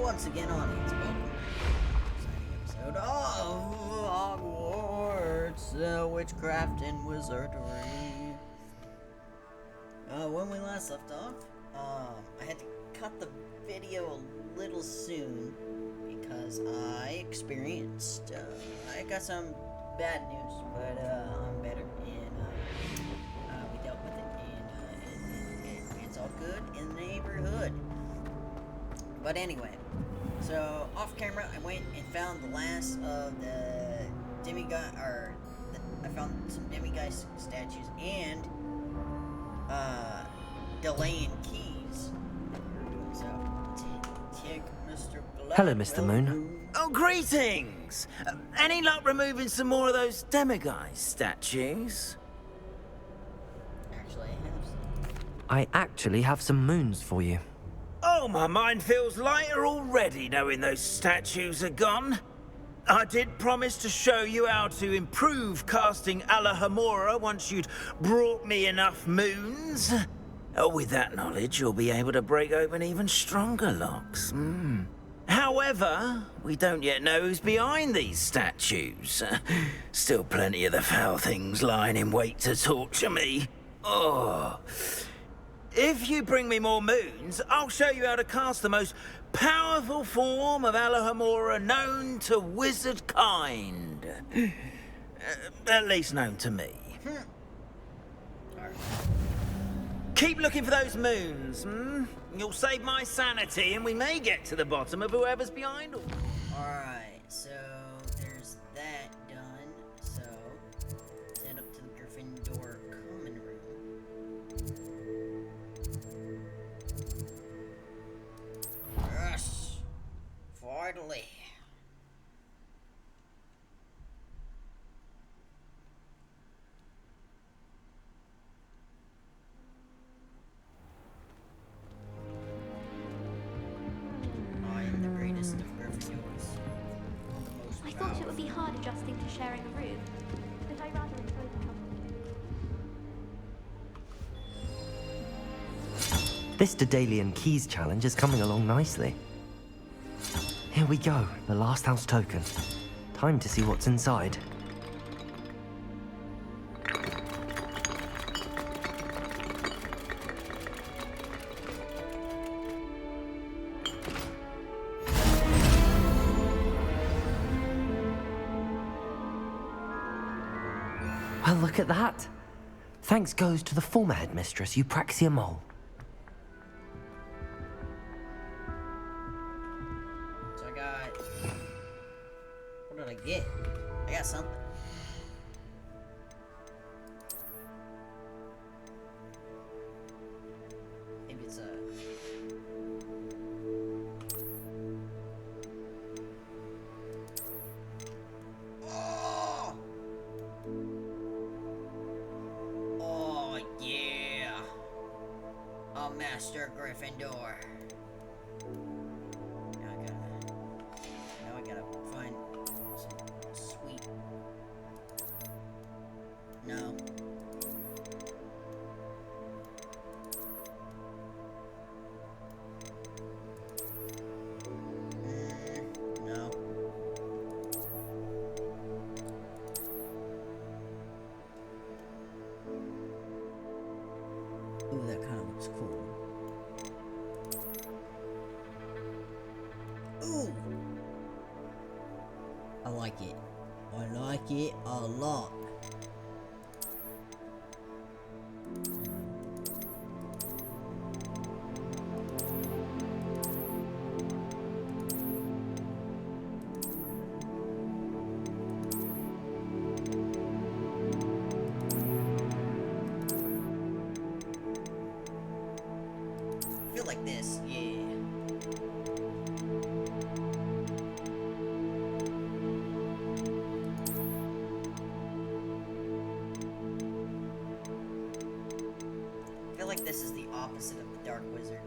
once again, audience, welcome to an exciting episode of Hogwarts, Witchcraft and Wizardry. When we last left off, I had to cut the video a little soon because I experienced, I got some bad news, but I'm better, and we dealt with it, and it's all good in the neighborhood. But anyway, so off camera, I went and found the last of the demigod, I found some demigod statues and delaying keys. So take Mr. Black. Hello, Mr. Moon. Oh, greetings! Any luck removing some more of those demigod statues? Actually, I have some. I actually have some moons for you. Oh, my mind feels lighter already knowing those statues are gone. I did promise to show you how to improve casting Alohomora once you'd brought me enough moons. With that knowledge, you'll be able to break open even stronger locks. However, we don't yet know who's behind these statues. Still plenty of the foul things lying in wait to torture me. Oh. If you bring me more moons, I'll show you how to cast the most powerful form of Alohomora known to wizard kind. At least known to me. Keep looking for those moons, You'll save my sanity and we may get to the bottom of whoever's behind all. Alright, so there's that done. So, head up to the Gryffindor common room. Yes! Finally! I am the greatest of Gryffindors. The most I thought powerful. it would be hard adjusting to sharing a room, but I rather enjoyed the company. This Daedalian Keys challenge is coming along nicely. Here we go, the last house token. Time to see what's inside. Well, look at that. Thanks goes to the former headmistress, Eupraxia Mole. So I got... What did I get? I got something. Maybe it's a... Oh! Oh, yeah! A Master Gryffindor. Now I gotta find some sweet. No. No. Ooh, that kind of looks cool. Ooh! I like it. I like it a lot. Feel like this, yeah. I feel like this is the opposite of the Dark Wizard.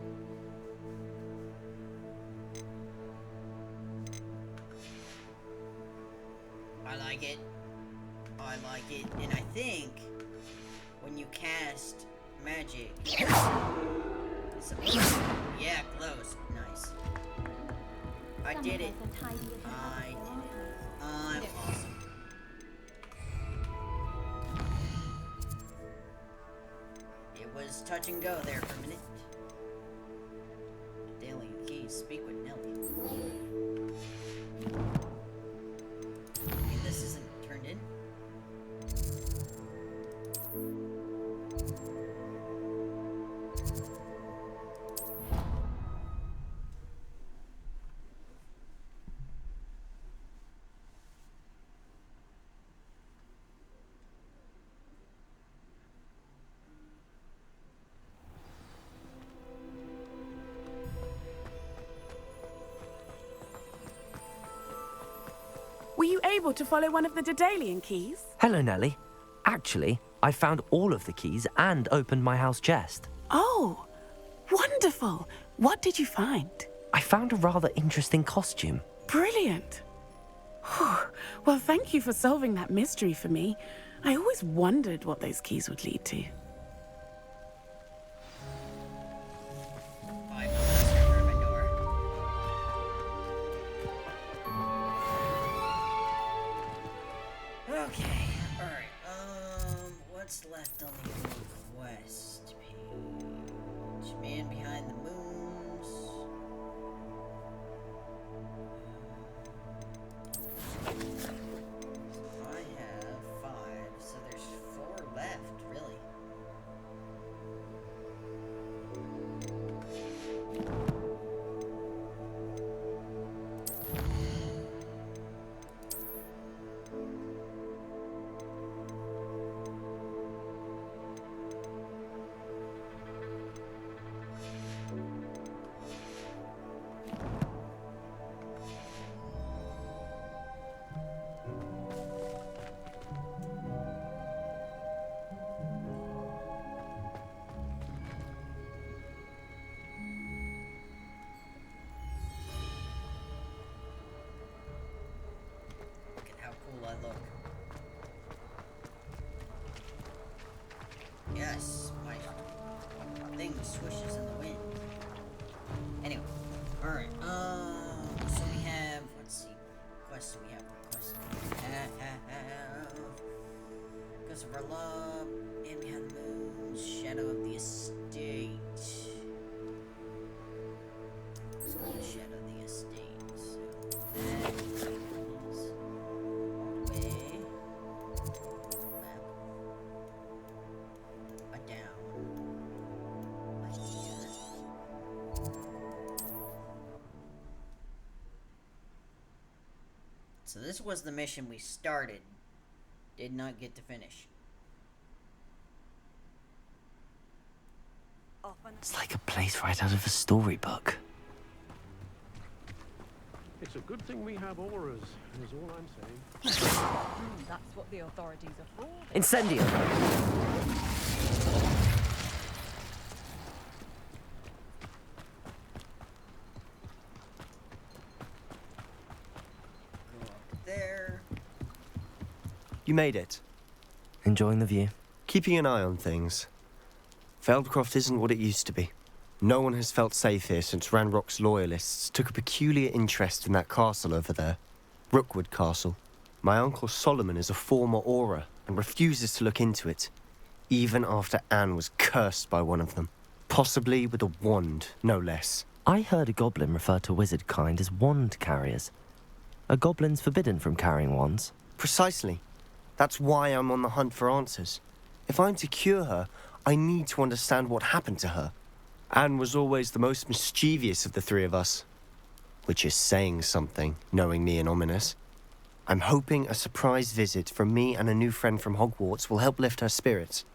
I like it. I like it. And I think when you cast magic. Yeah, close. Nice. I Some did of it. us are tidy as an I did apple, it. aren't we? I'm awesome. It was touch and go there for a minute. Daily keys. Speak with Nelly. Maybe this isn't turned in. Were you able to follow one of the Daedalian keys? Hello, Nellie. Actually, I found all of the keys and opened my house chest. Oh, wonderful. What did you find? I found a rather interesting costume. Brilliant. Whew. Well, thank you for solving that mystery for me. I always wondered what those keys would lead to. Five Master Gryffindor. Okay, alright, what's left on the quest page? Man behind the moons. I have 5, so there's 4 left, really. Look at how cool I look. Yes, my thing swishes in the wind. Anyway, alright, so we have, let's see, quests we have, Ghost of Our Love, and we have the moon, Shadow of the Estate. So the Shadow of the Estate, so that is all the way left, down, like here. So this was the mission we started, did not get to finish. It's like a place right out of a storybook. It's a good thing we have auras, is all I'm saying. That's what the authorities are for. Incendio! Go up there. You made it. Enjoying the view? Keeping an eye on things. Feldcroft isn't what it used to be. No one has felt safe here since Ranrock's loyalists took a peculiar interest in that castle over there. Rookwood Castle. My uncle Solomon is a former Auror and refuses to look into it, even after Anne was cursed by one of them. Possibly with a wand, no less. I heard a goblin refer to wizard kind as wand carriers. Are goblins forbidden from carrying wands? Precisely. That's why I'm on the hunt for answers. If I'm to cure her, I need to understand what happened to her. Anne was always the most mischievous of the three of us. Which is saying something, knowing me and Ominous. I'm hoping a surprise visit from me and a new friend from Hogwarts will help lift her spirits.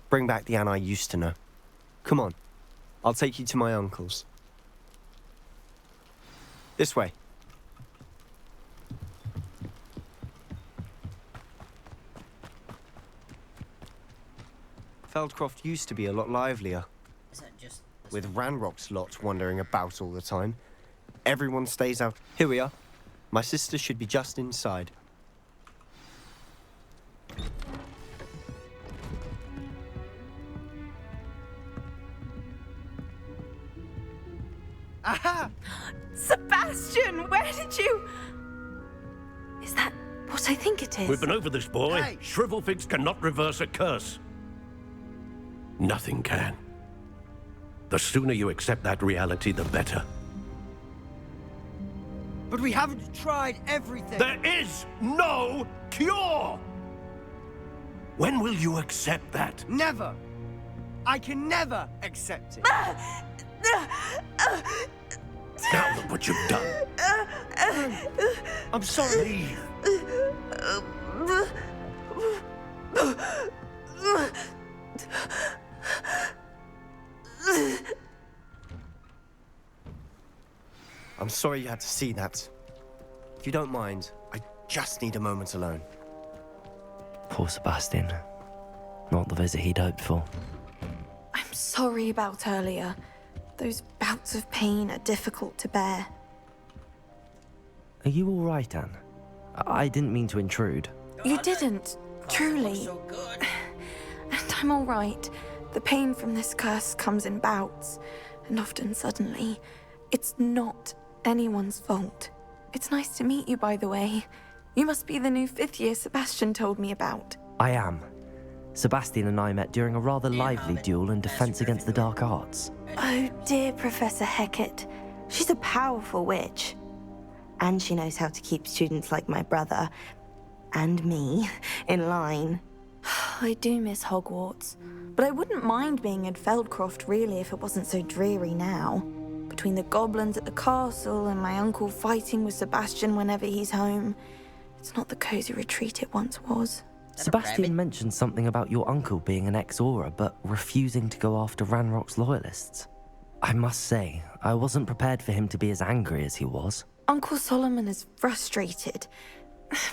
Bring back the Anne I used to know. Come on, I'll take you to my uncle's. This way. Feldcroft used to be a lot livelier, Is that just this with one? Ranrock's lot wandering about all the time. Everyone stays out. Here we are. My sister should be just inside. Aha! Sebastian, where did you... Is that what I think it is? We've been over this, boy. Hey. Shrivelfigs cannot reverse a curse. Nothing can. The sooner you accept that reality, the better. But we haven't tried everything. There is no cure! When will you accept that? Never. I can never accept it. Now look what you've done. I'm sorry. Leave. I'm sorry you had to see that. If you don't mind, I just need a moment alone. Poor Sebastian. Not the visit he'd hoped for. I'm sorry about earlier. Those bouts of pain are difficult to bear. Are you all right, Anne? I didn't mean to intrude. You didn't, truly. So good. And I'm all right. The pain from this curse comes in bouts, and often suddenly. It's not anyone's fault. It's nice to meet you, by the way. You must be the new 5th year Sebastian told me about. I am. Sebastian and I met during a rather lively I'm duel in defense Master against the dark arts. Oh dear, Professor Hecat. She's a powerful witch. And she knows how to keep students like my brother, and me, in line. I do miss Hogwarts, but I wouldn't mind being in Feldcroft really if it wasn't so dreary now. Between the goblins at the castle and my uncle fighting with Sebastian whenever he's home, it's not the cozy retreat it once was. Sebastian mentioned something about your uncle being an ex-Auror, but refusing to go after Ranrock's loyalists. I must say, I wasn't prepared for him to be as angry as he was. Uncle Solomon is frustrated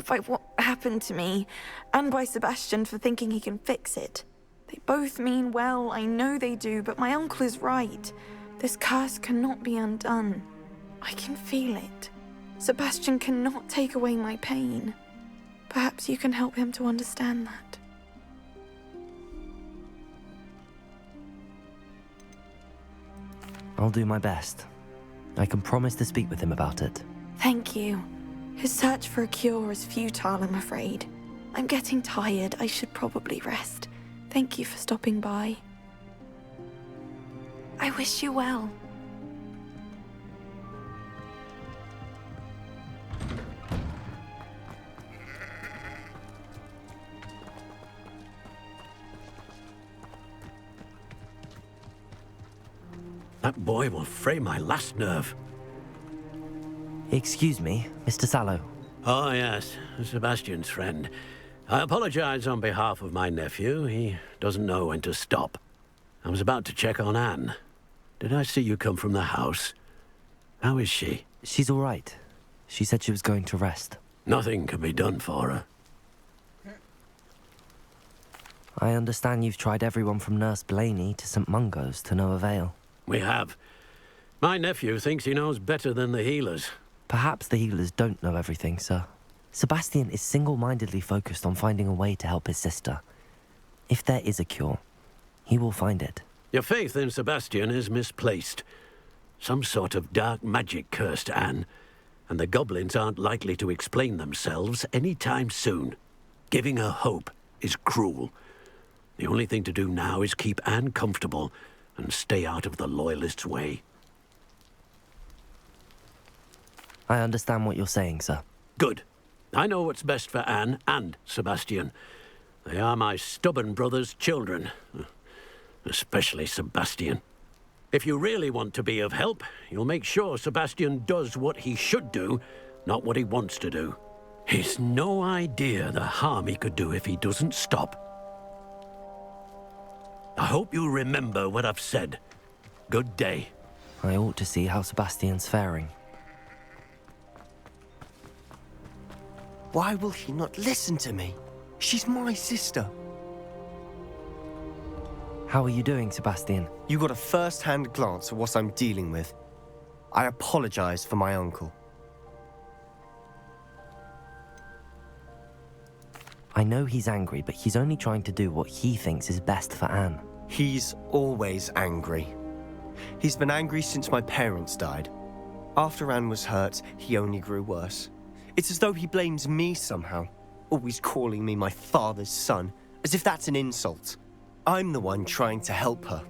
by what happened to me, and by Sebastian for thinking he can fix it. They both mean well, I know they do, but my uncle is right. This curse cannot be undone. I can feel it. Sebastian cannot take away my pain. Perhaps you can help him to understand that. I'll do my best. I can promise to speak with him about it. Thank you. His search for a cure is futile, I'm afraid. I'm getting tired. I should probably rest. Thank you for stopping by. I wish you well. That boy will fray my last nerve. Excuse me, Mr. Sallow. Oh, yes, Sebastian's friend. I apologize on behalf of my nephew. He doesn't know when to stop. I was about to check on Anne. Did I see you come from the house? How is she? She's all right. She said she was going to rest. Nothing can be done for her. I understand you've tried everyone from Nurse Blaney to St. Mungo's to no avail. We have. My nephew thinks he knows better than the healers. Perhaps the healers don't know everything, sir. Sebastian is single-mindedly focused on finding a way to help his sister. If there is a cure, he will find it. Your faith in Sebastian is misplaced. Some sort of dark magic cursed Anne, and the goblins aren't likely to explain themselves any time soon. Giving her hope is cruel. The only thing to do now is keep Anne comfortable and stay out of the Loyalists' way. I understand what you're saying, sir. Good. I know what's best for Anne and Sebastian. They are my stubborn brother's children. Especially Sebastian. If you really want to be of help, you'll make sure Sebastian does what he should do, not what he wants to do. He's no idea the harm he could do if he doesn't stop. I hope you remember what I've said. Good day. I ought to see how Sebastian's faring. Why will he not listen to me? She's my sister. How are you doing, Sebastian? You got a first-hand glance at what I'm dealing with. I apologize for my uncle. I know he's angry, but he's only trying to do what he thinks is best for Anne. He's always angry. He's been angry since my parents died. After Anne was hurt, he only grew worse. It's as though he blames me somehow, always calling me my father's son, as if that's an insult. I'm the one trying to help her.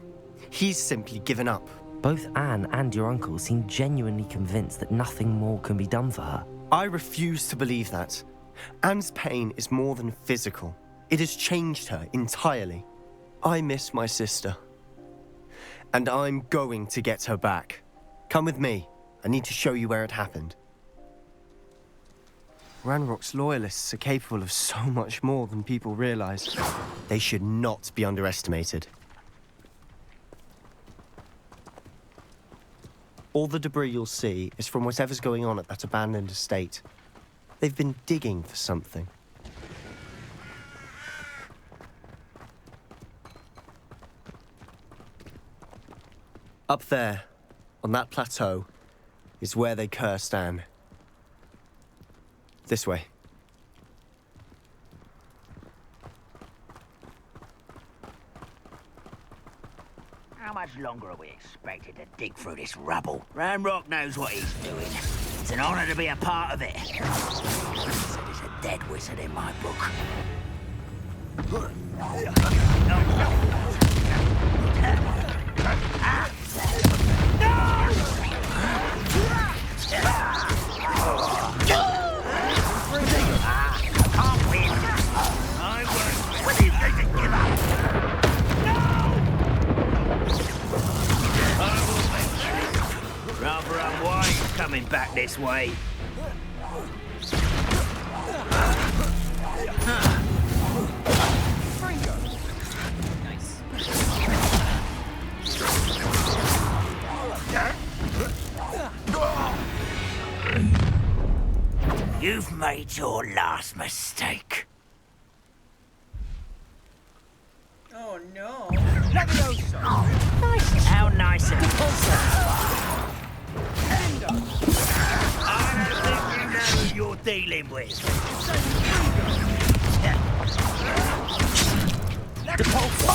He's simply given up. Both Anne and your uncle seem genuinely convinced that nothing more can be done for her. I refuse to believe that. Anne's pain is more than physical. It has changed her entirely. I miss my sister. And I'm going to get her back. Come with me. I need to show you where it happened. Ranrock's loyalists are capable of so much more than people realize. They should not be underestimated. All the debris you'll see is from whatever's going on at that abandoned estate. They've been digging for something. Up there, on that plateau, is where they cursed Anne. This way. How much longer are we expected to dig through this rubble? Ranrock knows what he's doing. It's an honor to be a part of it. He said he's a dead wizard in my book. Rather unwise coming back this way. Nice. You've made your last mistake. Oh no. Nice. How nice of you. I don't think you know who you're dealing with. Get this over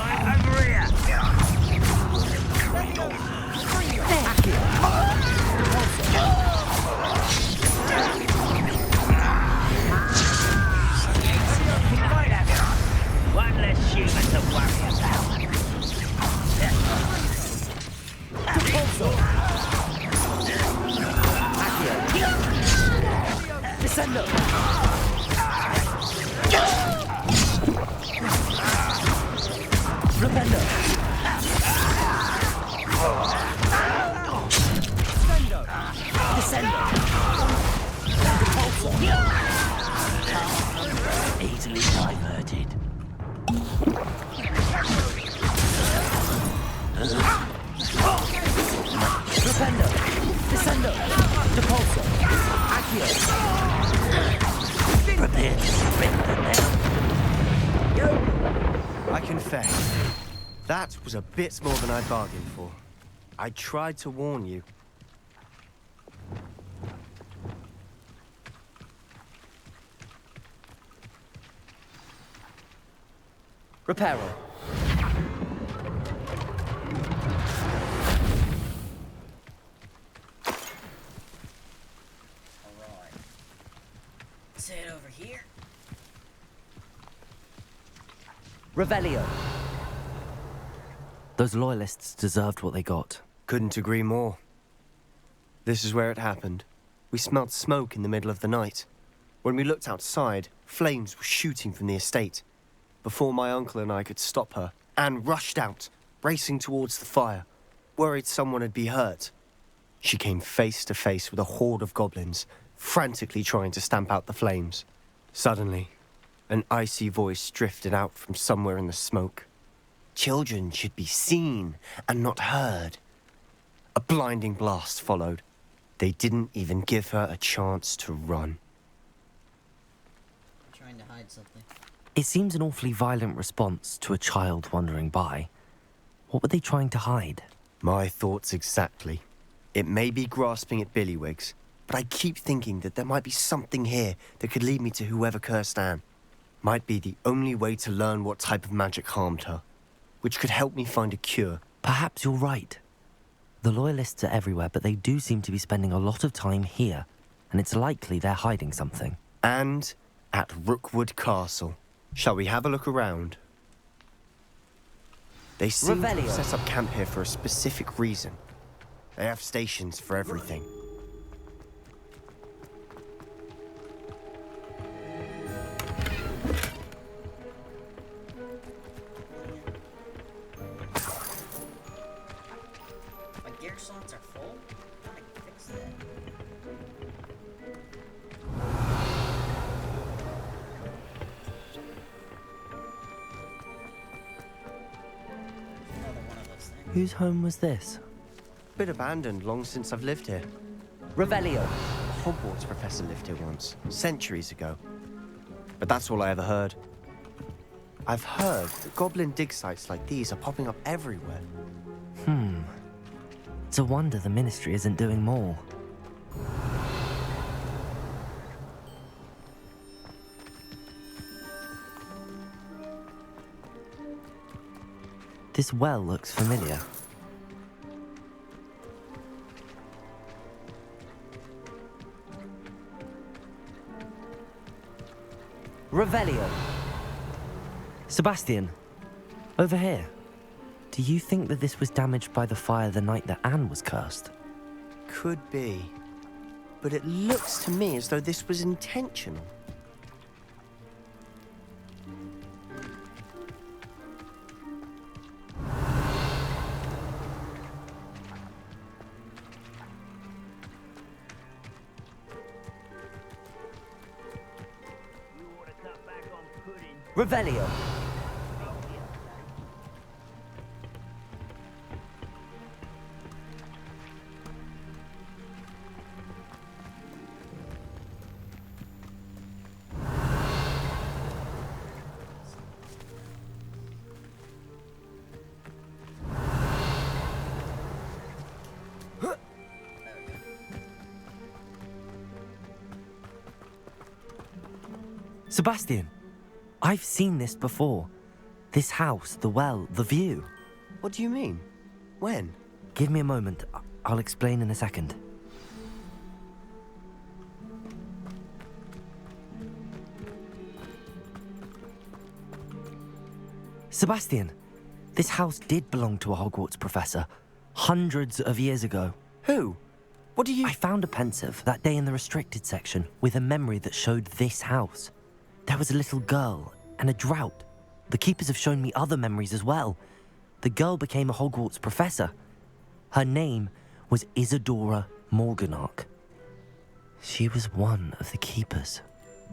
I'm over here. One less human to worry about. Descendo! Rependo! Descendo! Easily diverted. Rependo! Descendo! Depulso! Accio! Prepare to surrender now. I confess, that was a bit more than I bargained for. I tried to warn you. Reparo. Alright. Let's head over here. Revelio. Those loyalists deserved what they got. Couldn't agree more. This is where it happened. We smelled smoke in the middle of the night. When we looked outside, flames were shooting from the estate. Before my uncle and I could stop her, Anne rushed out, racing towards the fire, worried someone had been hurt. She came face to face with a horde of goblins, frantically trying to stamp out the flames. Suddenly, an icy voice drifted out from somewhere in the smoke. Children should be seen and not heard. A blinding blast followed. They didn't even give her a chance to run. I'm trying to hide something. It seems an awfully violent response to a child wandering by. What were they trying to hide? My thoughts exactly. It may be grasping at billywhigs. but I keep thinking that there might be something here that could lead me to whoever cursed Anne. Might be the only way to learn what type of magic harmed her, which could help me find a cure. Perhaps you're right. The Loyalists are everywhere, but they do seem to be spending a lot of time here, and it's likely they're hiding something. And at Rookwood Castle. Shall we have a look around? They seem to have set up camp here for a specific reason. They have stations for everything. My gear slots are full? How do I fix that? Another one of those things. Whose home was this? Bit abandoned long since I've lived here. Revelio. A Hogwarts professor lived here once, centuries ago. But that's all I ever heard. I've heard that goblin dig sites like these are popping up everywhere. It's a wonder the Ministry isn't doing more. This well looks familiar. Revelio. Sebastian, over here. Do you think that this was damaged by the fire the night that Anne was cursed? Could be. But it looks to me as though this was intentional. Revelio. Sebastian, I've seen this before. This house, the well, the view. What do you mean? When? Give me a moment. I'll explain in a second. Sebastian, this house did belong to a Hogwarts professor. Hundreds of years ago. Who? What do you... I found a pensive that day in the restricted section with a memory that showed this house. There was a little girl and a drought. The keepers have shown me other memories as well. The girl became a Hogwarts professor. Her name was Isadora Morganach. She was one of the keepers.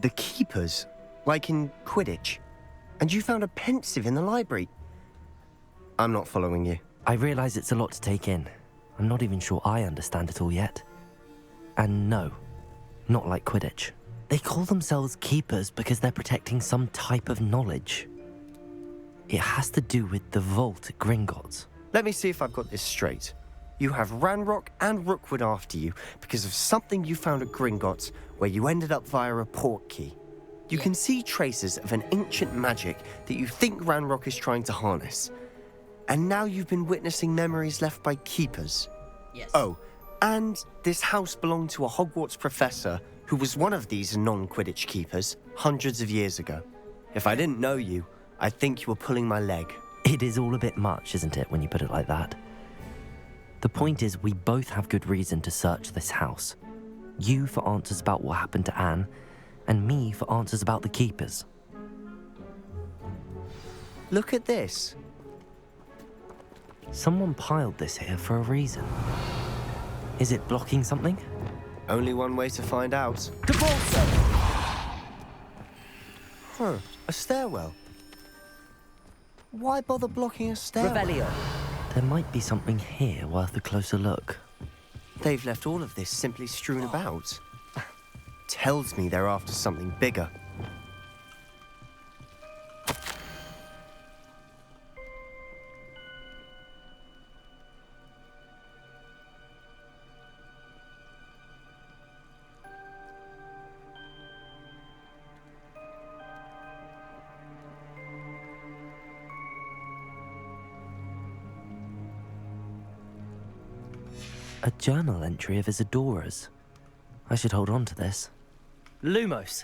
The keepers? Like in Quidditch? And you found a pensive in the library? I'm not following you. I realize it's a lot to take in. I'm not even sure I understand it all yet. And no, not like Quidditch. They call themselves keepers because they're protecting some type of knowledge. It has to do with the vault at Gringotts. Let me see if I've got this straight. You have Ranrock and Rookwood after you because of something you found at Gringotts where you ended up via a portkey. You can see traces of an ancient magic that you think Ranrock is trying to harness. And now you've been witnessing memories left by keepers. Yes. Oh, and this house belonged to a Hogwarts professor who was one of these non-Quidditch keepers hundreds of years ago. If I didn't know you, I'd think you were pulling my leg. It is all a bit much, isn't it, when you put it like that? The point is, we both have good reason to search this house. You for answers about what happened to Anne, and me for answers about the keepers. Look at this. Someone piled this here for a reason. Is it blocking something? Only one way to find out. Huh, a stairwell. Why bother blocking a stairwell? Revelio. There might be something here worth a closer look. They've left all of this simply strewn about. Tells me they're after something bigger. A journal entry of Isadora's. I should hold on to this. Lumos.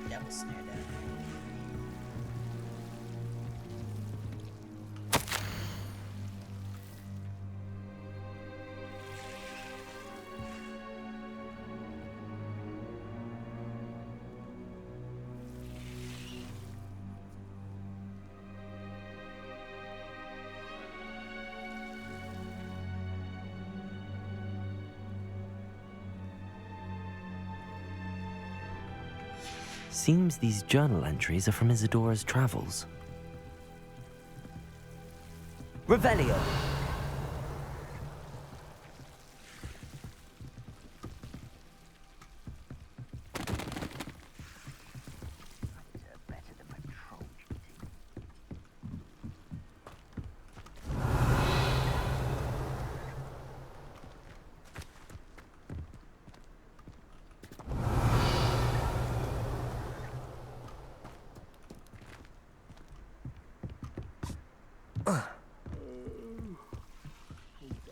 Devil snare down. Seems these journal entries are from Isadora's travels. Revelio!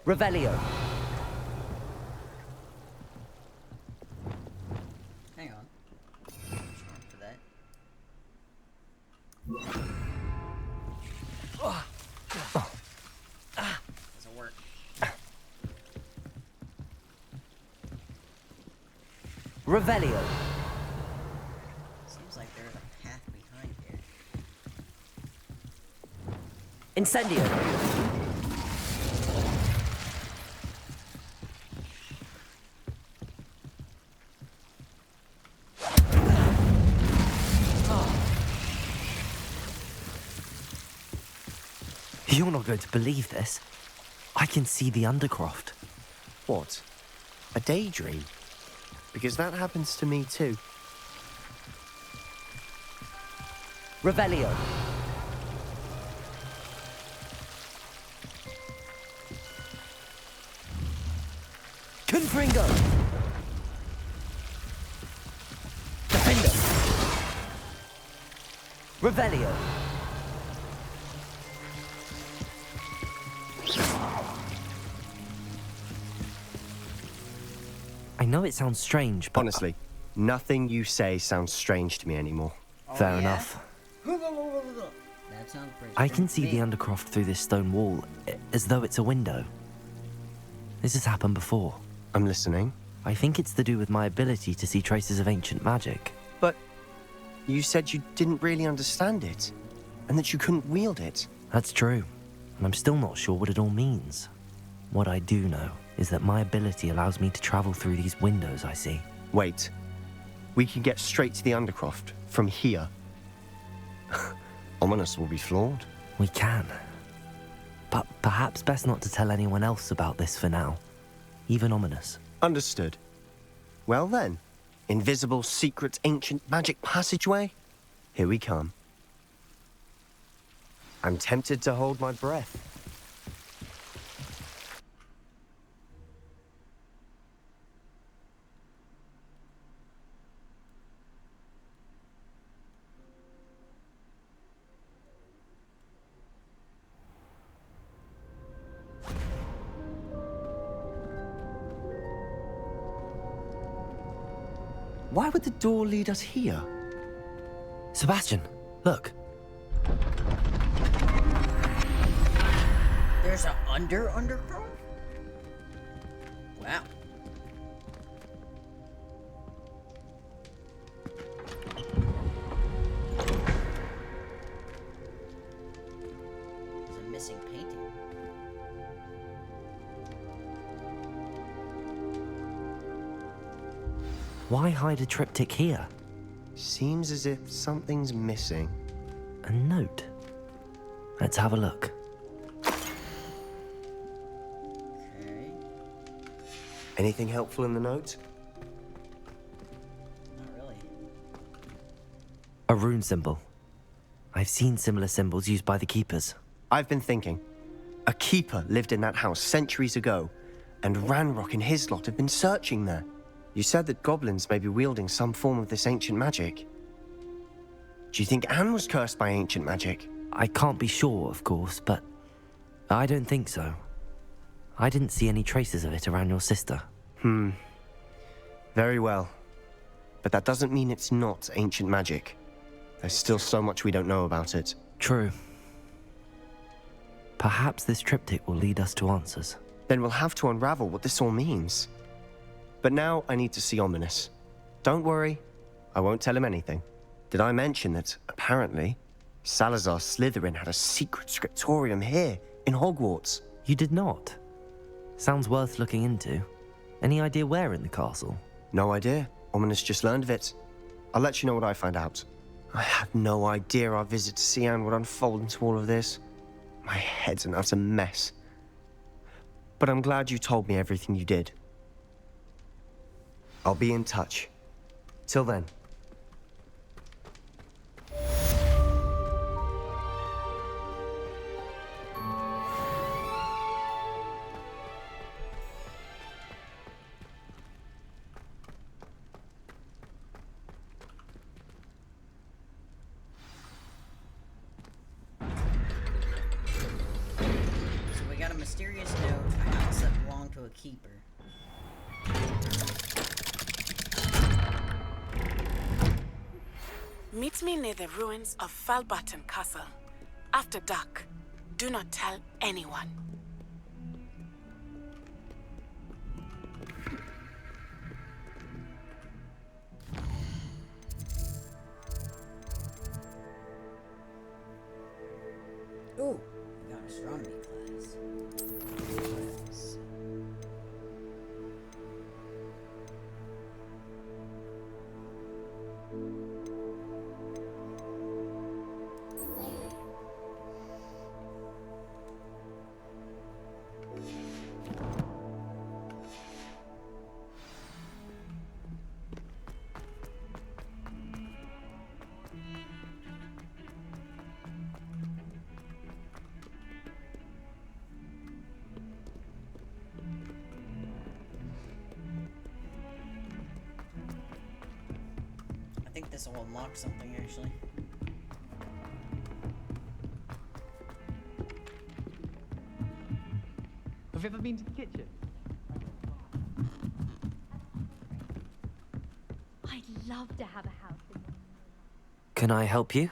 Revelio. Hang on. For that. Doesn't work. Revelio. Seems like there's a path behind here. Incendio. You're not going to believe this. I can see the Undercroft. What? A daydream? Because that happens to me too. Revelio. Confringo. Defender. Revelio. I know it sounds strange, but... Honestly, nothing you say sounds strange to me anymore. Fair enough. That sounds pretty I can strange see to the me. Undercroft through this stone wall, as though it's a window. This has happened before. I'm listening. I think it's to do with my ability to see traces of ancient magic. But you said you didn't really understand it, and that you couldn't wield it. That's true, and I'm still not sure what it all means. What I do know is that my ability allows me to travel through these windows I see. Wait. We can get straight to the Undercroft from here. Ominous will be flawed. We can. But perhaps best not to tell anyone else about this for now. Even Ominous. Understood. Well then, invisible, secret, ancient magic passageway? Here we come. I'm tempted to hold my breath. Why would the door lead us here? Sebastian, look. There's an undercroft? Wow. There's a missing painting. Why hide a triptych here? Seems as if something's missing. A note. Let's have a look. Okay. Anything helpful in the note? Not really. A rune symbol. I've seen similar symbols used by the keepers. I've been thinking. A keeper lived in that house centuries ago, and Ranrock and his lot have been searching there. You said that goblins may be wielding some form of this ancient magic. Do you think Anne was cursed by ancient magic? I can't be sure, of course, but I don't think so. I didn't see any traces of it around your sister. Very well. But that doesn't mean it's not ancient magic. There's still so much we don't know about it. True. Perhaps this triptych will lead us to answers. Then we'll have to unravel what this all means. But now I need to see Ominous. Don't worry, I won't tell him anything. Did I mention that, apparently, Salazar Slytherin had a secret scriptorium here, in Hogwarts? You did not? Sounds worth looking into. Any idea where in the castle? No idea. Ominous just learned of it. I'll let you know what I find out. I had no idea our visit to Cian would unfold into all of this. My head's an utter mess. But I'm glad you told me everything you did. I'll be in touch. Till then. Mysterious note, a house that belonged to a keeper. Meet me near the ruins of Falbaton Castle. After dark. Do not tell anyone. Ooh, we got astronomy class. Yes. I think this will unlock something, actually. Have you ever been to the kitchen? I'd love to have a house in one. Can I help you?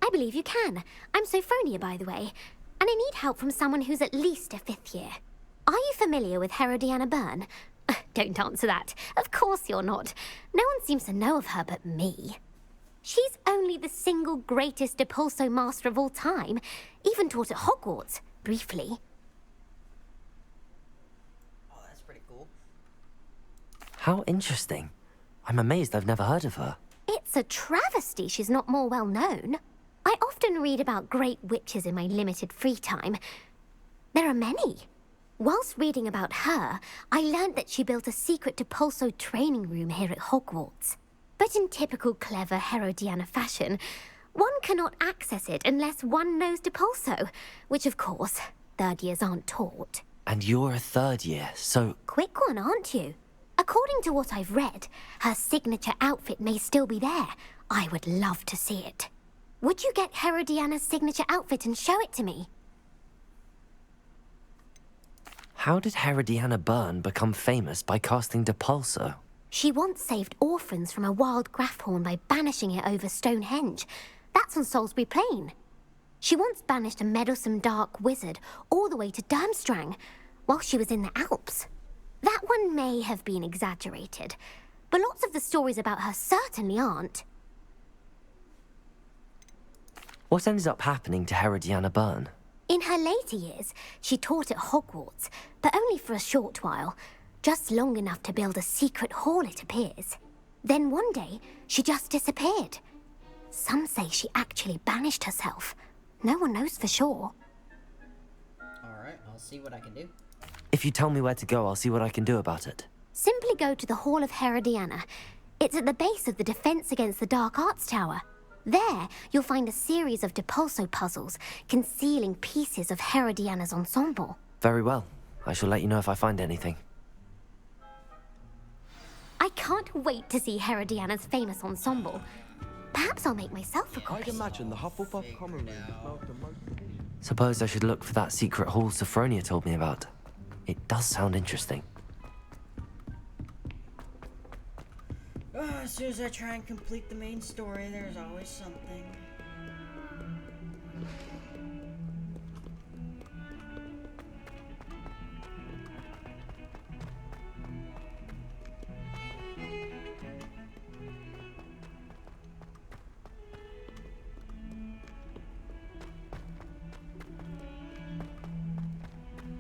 I believe you can. I'm Sophronia, by the way, and I need help from someone who's at least a 5th year. Are you familiar with Herodiana Byrne? Don't answer that. Of course you're not. No one seems to know of her but me. She's only the single greatest Depulso master of all time, even taught at Hogwarts, briefly. Oh, that's pretty cool. How interesting. I'm amazed I've never heard of her. It's a travesty she's not more well known. I often read about great witches in my limited free time. There are many. Whilst reading about her, I learned that she built a secret Depulso training room here at Hogwarts. But in typical clever Herodiana fashion, one cannot access it unless one knows Depulso, which of course, 3rd years aren't taught. And you're a 3rd year, so... Quick one, aren't you? According to what I've read, her signature outfit may still be there. I would love to see it. Would you get Herodiana's signature outfit and show it to me? How did Herodiana Byrne become famous by casting Depulso? She once saved orphans from a wild Grafhorn by banishing it over Stonehenge. That's on Salisbury Plain. She once banished a meddlesome dark wizard all the way to Durmstrang while she was in the Alps. That one may have been exaggerated, but lots of the stories about her certainly aren't. What ended up happening to Herodiana Byrne? In her later years, she taught at Hogwarts, but only for a short while. Just long enough to build a secret hall, it appears. Then one day, she just disappeared. Some say she actually banished herself. No one knows for sure. Alright, I'll see what I can do. If you tell me where to go, I'll see what I can do about it. Simply go to the Hall of Herodiana. It's at the base of the Defense Against the Dark Arts Tower. There, you'll find a series of Depulso puzzles concealing pieces of Herodiana's ensemble. Very well. I shall let you know if I find anything. I can't wait to see Herodiana's famous ensemble. Perhaps I'll make myself a copy. I'd imagine the Hufflepuff common room is marked the most. Suppose I should look for that secret hall Sophronia told me about. It does sound interesting. As soon as I try and complete the main story, there's always something.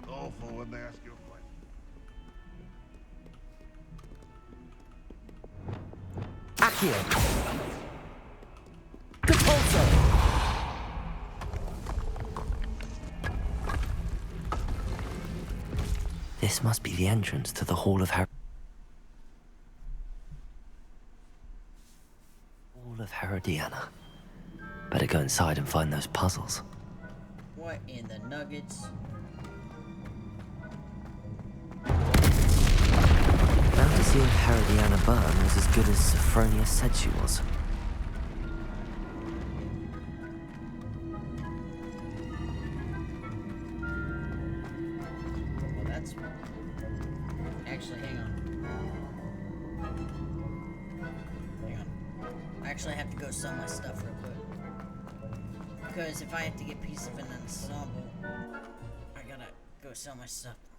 Awful when they ask you a question. Accio! Repulsor! This must be the entrance to the Hall of Herodiana. Better go inside and find those puzzles. What in the nuggets? Now to see if Herodiana Byrne was as good as Sophronia said she was. Well, that's... Actually, hang on. Hang on. I actually have to go sell my stuff real quick. Because if I have to get pieces of an ensemble, I gotta go sell my stuff real quick.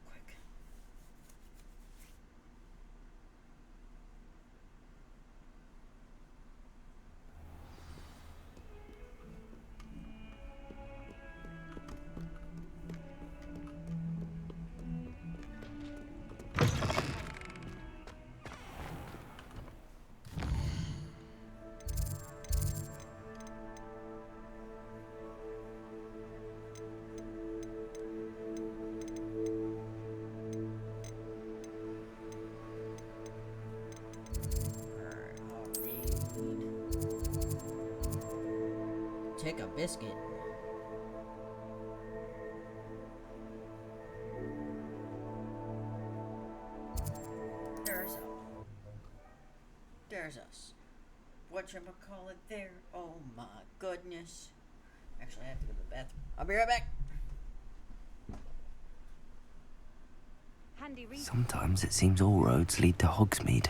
Take a biscuit. There's us. Whatchamacallit there? Oh my goodness. Actually, I have to go to the bathroom. I'll be right back. Sometimes it seems all roads lead to Hogsmeade.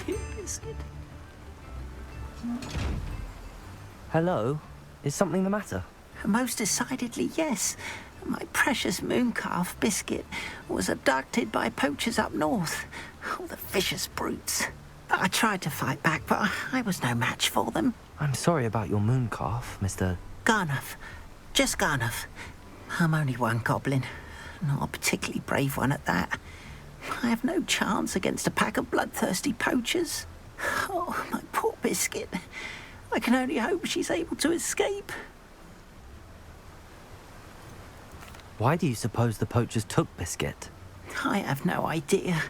you, Biscuit? Hello? Is something the matter? Most decidedly, yes. My precious mooncalf, Biscuit, was abducted by poachers up north. Oh, the vicious brutes. I tried to fight back, but I was no match for them. I'm sorry about your mooncalf, Mr. Garnuff. Just Garnuff. I'm only one goblin. Not a particularly brave one at that. I have no chance against a pack of bloodthirsty poachers. Oh, my poor Biscuit. I can only hope she's able to escape. Why do you suppose the poachers took Biscuit? I have no idea.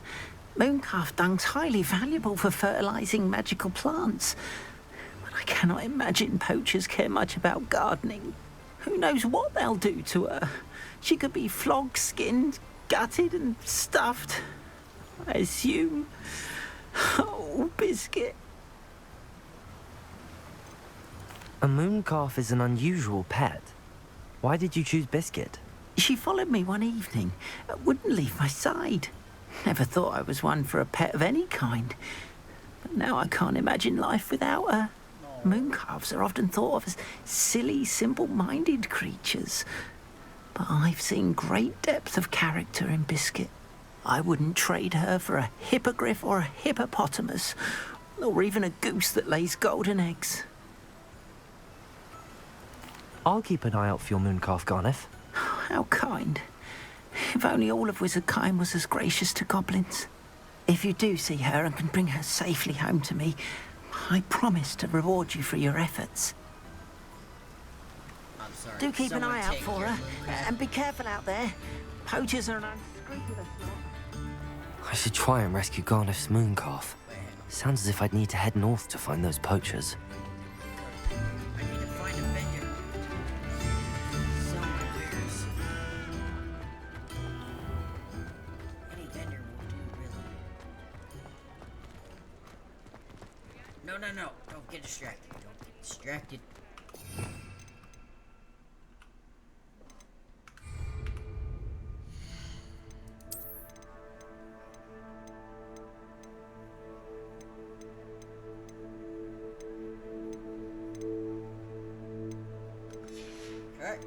Mooncalf dung's highly valuable for fertilizing magical plants. But I cannot imagine poachers care much about gardening. Who knows what they'll do to her? She could be flogged, skinned, gutted and stuffed. I assume. Oh, Biscuit. A mooncalf is an unusual pet. Why did you choose Biscuit? She followed me one evening, wouldn't leave my side. Never thought I was one for a pet of any kind. But now I can't imagine life without her. Mooncalves are often thought of as silly, simple-minded creatures. But I've seen great depth of character in Biscuit. I wouldn't trade her for a hippogriff or a hippopotamus, or even a goose that lays golden eggs. I'll keep an eye out for your mooncalf, Garniff. How kind. If only all of Wizardkind was as gracious to goblins. If you do see her and can bring her safely home to me, I promise to reward you for your efforts. I'm sorry. Do keep an Someone eye out take for your her, moon. and be careful out there. Poachers are an unscrupulous lot. I should try and rescue Garniff's mooncalf. Sounds as if I'd need to head north to find those poachers. I need to find a vendor. Someone wears. Any vendor will do, really. No. Don't get distracted. Don't get distracted. Okay.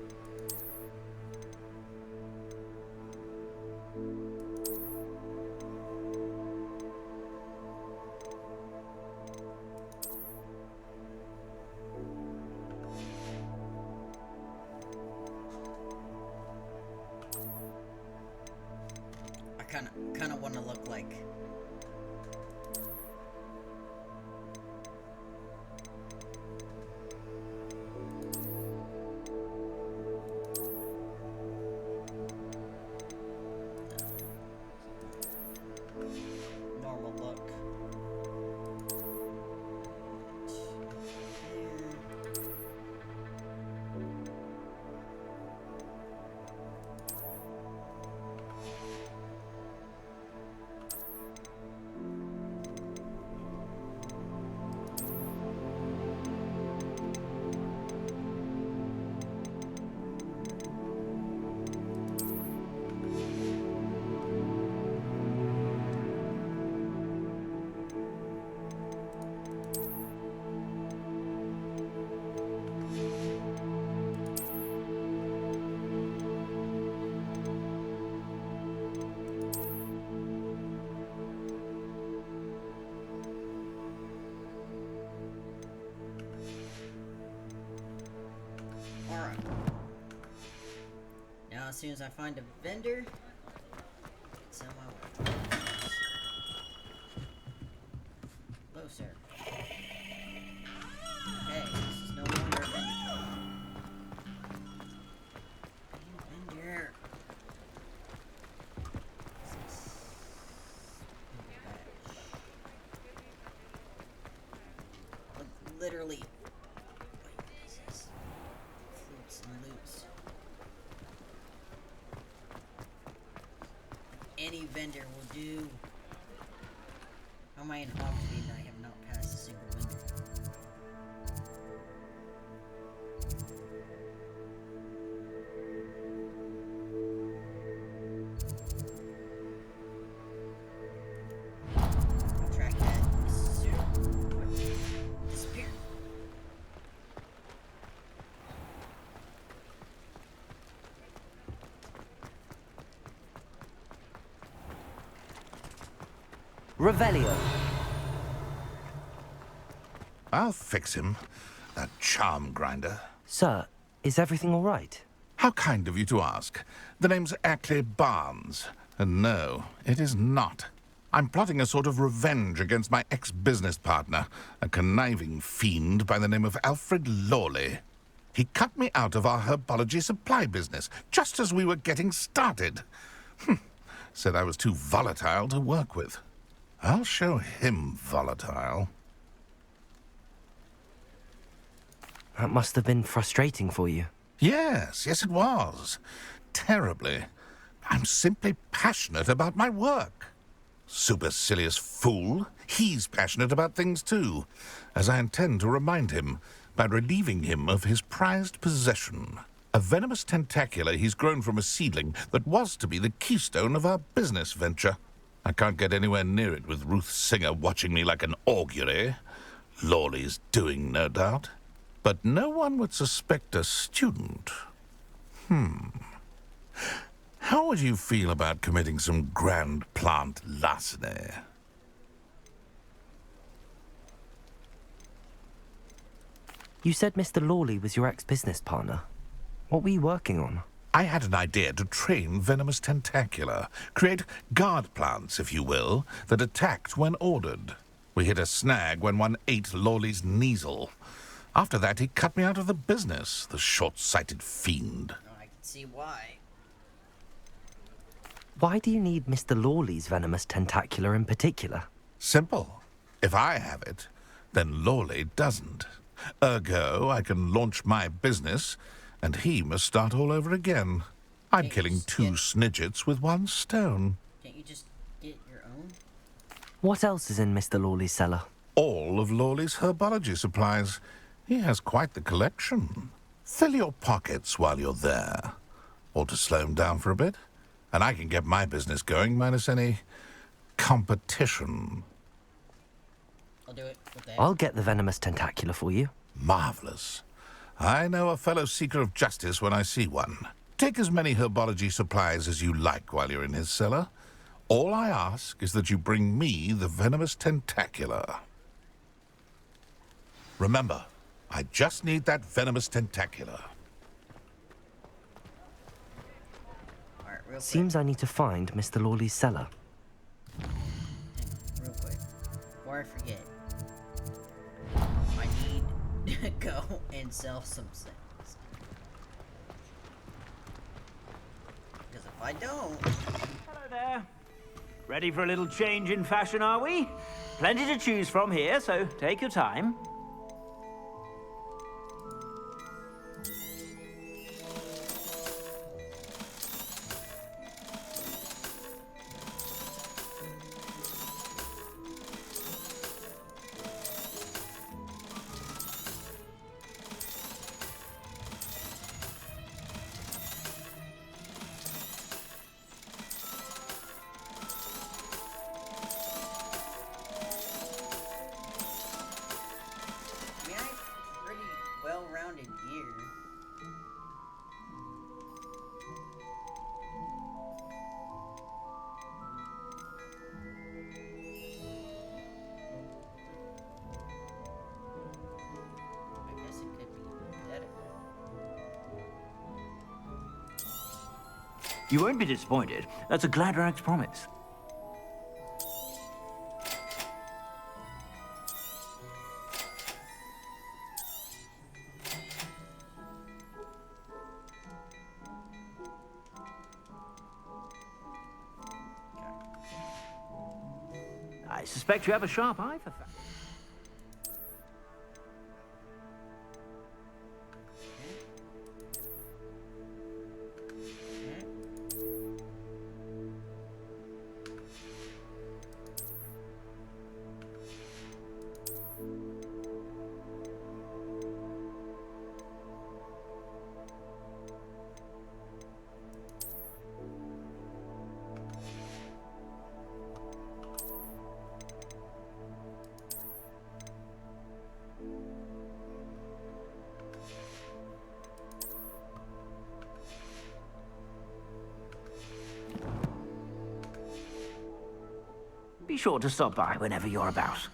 I kind of want to look like. Normal look. Alright. Now, as soon as I find a vendor, it's on my way. Hello, sir. Okay, this is no longer a vendor. Vendor. Literally. Loops. Any vendor will do. How am I in Hogwarts and I have not passed a single vendor? I'll track that. Revelio. I'll fix him. That charm grinder. Sir, is everything all right? How kind of you to ask. The name's Ackley Barnes. And no, it is not. I'm plotting a sort of revenge against my ex-business partner, a conniving fiend by the name of Alfred Lawley. He cut me out of our herbology supply business, just as we were getting started. Said I was too volatile to work with. I'll show him volatile. That must have been frustrating for you. Yes, it was. Terribly. I'm simply passionate about my work. Supercilious fool. He's passionate about things too, as I intend to remind him by relieving him of his prized possession. A venomous tentacula he's grown from a seedling that was to be the keystone of our business venture. I can't get anywhere near it with Ruth Singer watching me like an augury. Lawley's doing, no doubt. But no one would suspect a student. How would you feel about committing some grand plant larceny? You said Mr. Lawley was your ex-business partner. What were you working on? I had an idea to train venomous tentacula, create guard plants, if you will, that attacked when ordered. We hit a snag when one ate Lawley's Kneasel. After that, he cut me out of the business, the short-sighted fiend. I can see why. Why do you need Mr. Lawley's venomous tentacula in particular? Simple. If I have it, then Lawley doesn't. Ergo, I can launch my business, and he must start all over again. I'm killing two snidgets with one stone. Can't you just get your own? What else is in Mr. Lawley's cellar? All of Lawley's herbology supplies. He has quite the collection. Fill your pockets while you're there. Or to slow him down for a bit. And I can get my business going minus any competition. I'll do it with that. I'll get the venomous tentacula for you. Marvelous. I know a fellow seeker of justice when I see one. Take as many herbology supplies as you like while you're in his cellar. All I ask is that you bring me the venomous tentacula. Remember, I just need that venomous tentacula. Seems I need to find Mr. Lawley's cellar. Real quick, before I forget, I need to go and sell some things. Because if I don't... Hello there. Ready for a little change in fashion, are we? Plenty to choose from here, so take your time. Well-rounded year. I guess it could be better. You won't be disappointed. That's a Gladrax promise. I suspect you have a sharp eye for facts. sure to stop by whenever you're about.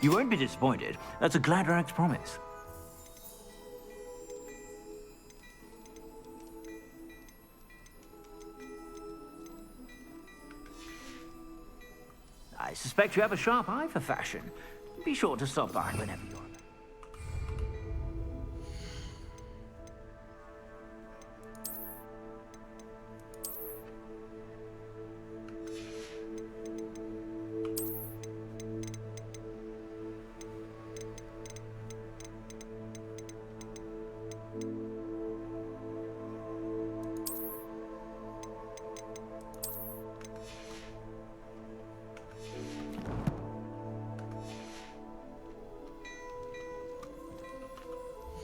You won't be disappointed. That's a Gladrax promise. I suspect you have a sharp eye for fashion. Be sure to stop by whenever you're...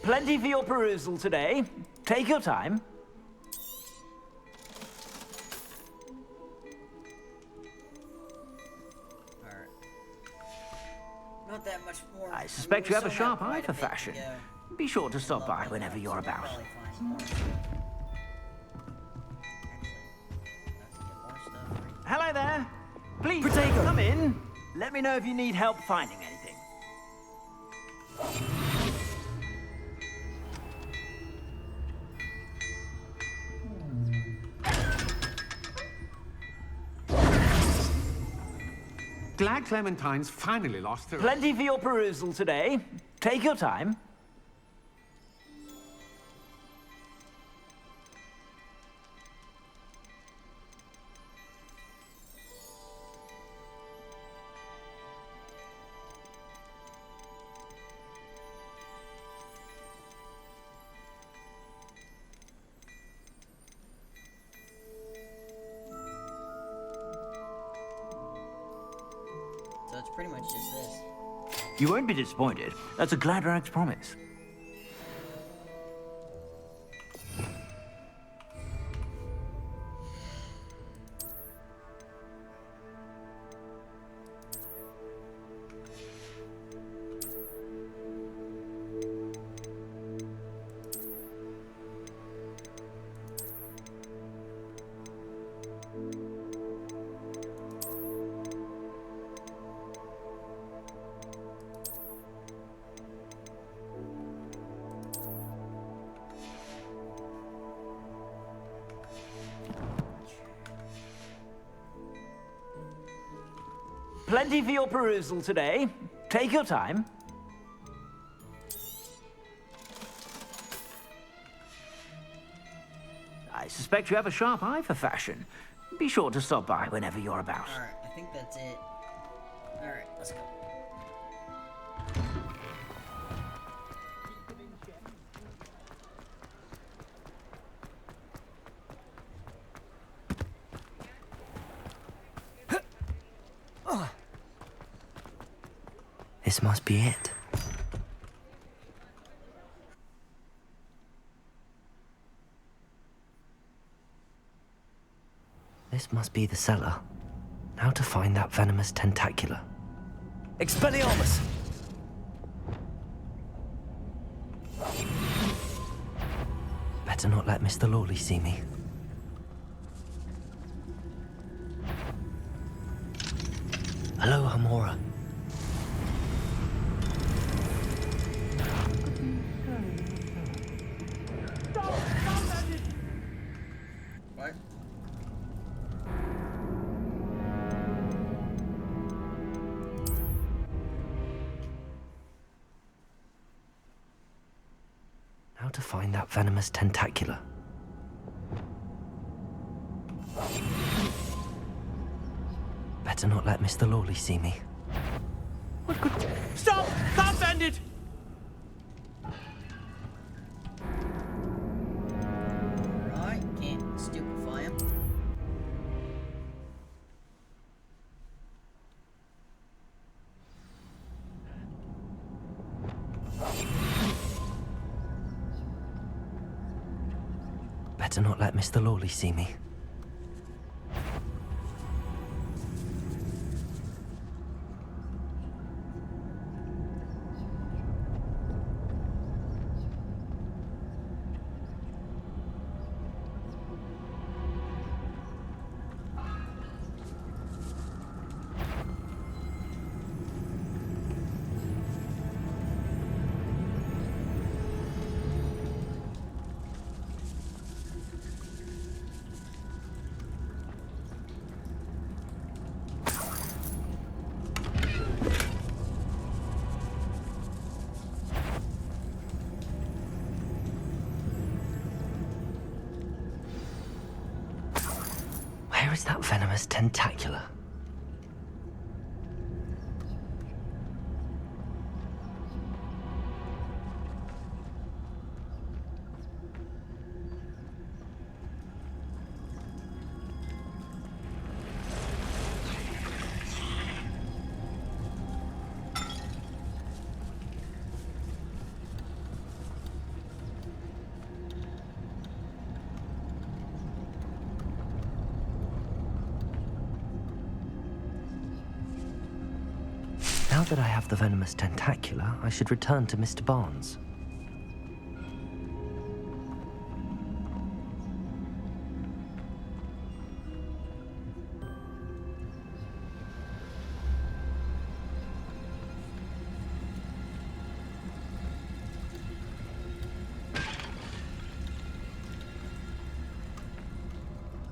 Plenty for your perusal today. Take your time. Alright. Not that much more. I suspect you have a sharp eye for fashion. Be sure to stop by whenever you're about. Hello there. Please come in. Let me know if you need help finding anything. Glad Clementine's finally lost her... Plenty for your perusal today. Take your time. So it's pretty much just this. You won't be disappointed. That's a Gladrax promise. Plenty for your perusal today. Take your time. I suspect you have a sharp eye for fashion. Be sure to stop by whenever you're about. Alright, I think that's it. Alright, let's go. This must be it. This must be the cellar. Now to find that venomous tentacula. Expelliarmus! Better not let Mr. Lawley see me. Hello, Hamora. What? Now to find that venomous tentacula. Better not let Mr. Lawley see me. What could... Stop! Stop, bandit! Right, can't stupefy him. Better not let Mr. Lawley see me. Where is that venomous tentacula? Now that I have the venomous tentacula, I should return to Mr. Barnes.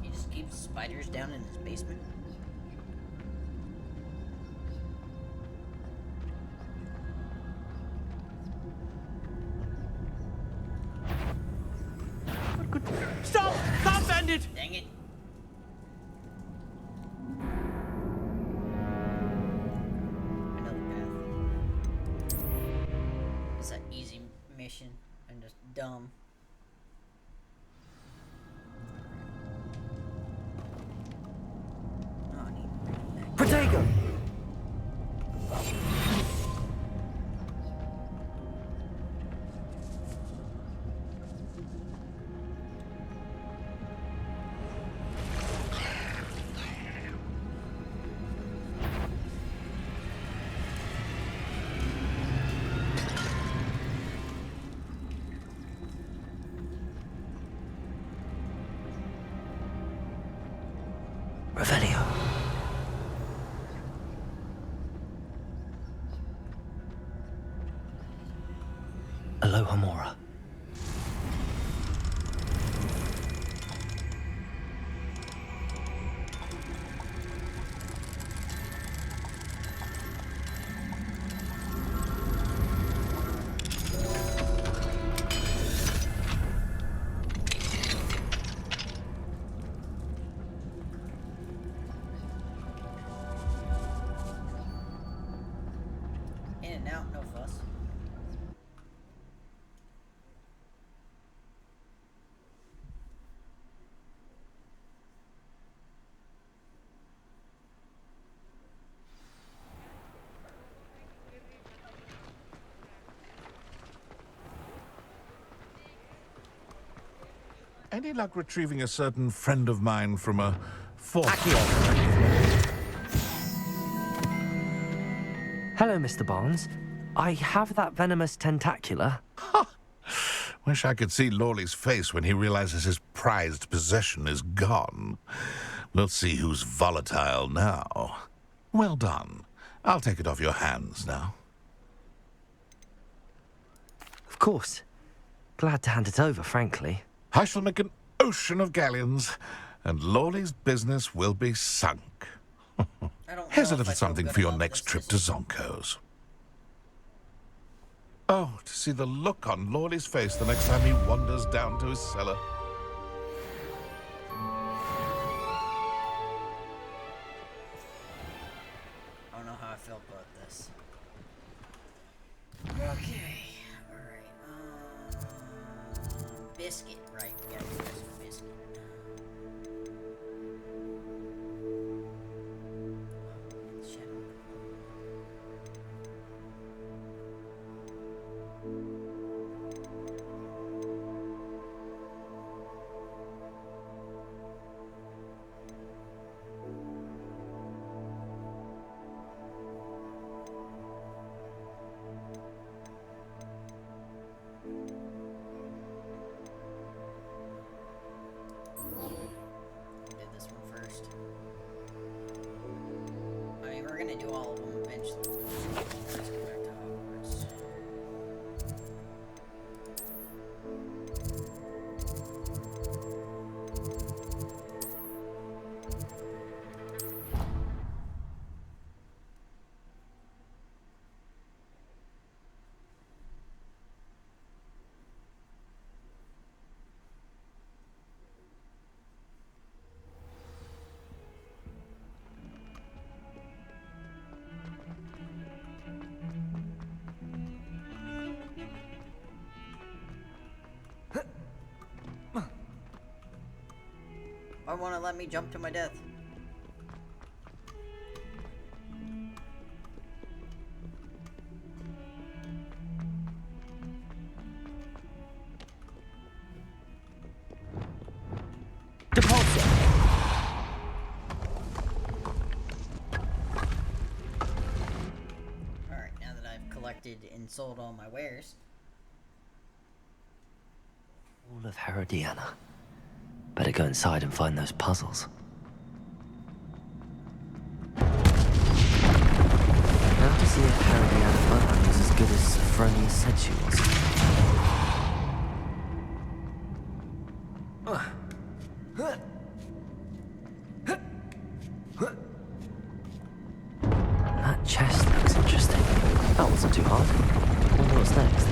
He just keeps spiders down in his basement. Stop! Stop, Bandit! Dang it. Another path. It's an easy mission and just dumb. Oh, I need Protego! Revelio. Aloha Mora. in and out, no fuss. Any luck retrieving a certain friend of mine from a fourth? Hello, Mr. Barnes. I have that venomous tentacula. Wish I could see Lawley's face when he realizes his prized possession is gone. We'll see who's volatile now. Well done. I'll take it off your hands now. Of course. Glad to hand it over, frankly. I shall make an ocean of galleons, and Lawley's business will be sunk. Here's a little something for your next trip to Zonko's. Oh, to see the look on Lawley's face the next time he wanders down to his cellar. I don't know how I feel about this. Okay, alright. Biscuit, right. We gotta get some biscuit. Shadow. Why won't it let me jump to my death? Deposit. Alright, now that I've collected and sold all my wares. All of Herodiana. Better go inside and find those puzzles. Now to see if Herodiana Butler was as good as Sophronia said she was. That chest looks interesting. That wasn't too hard. Wonder what's next.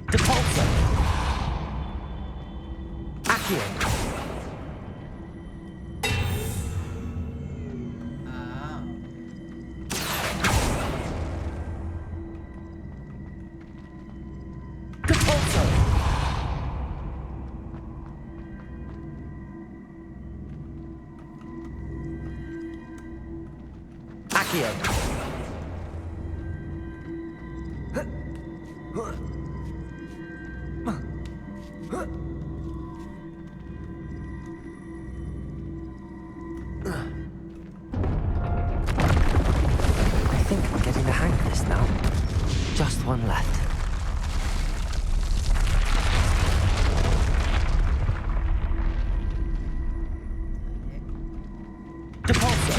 Depulso! Accio! I think I'm getting the hang of this now. Just one left. Depulso!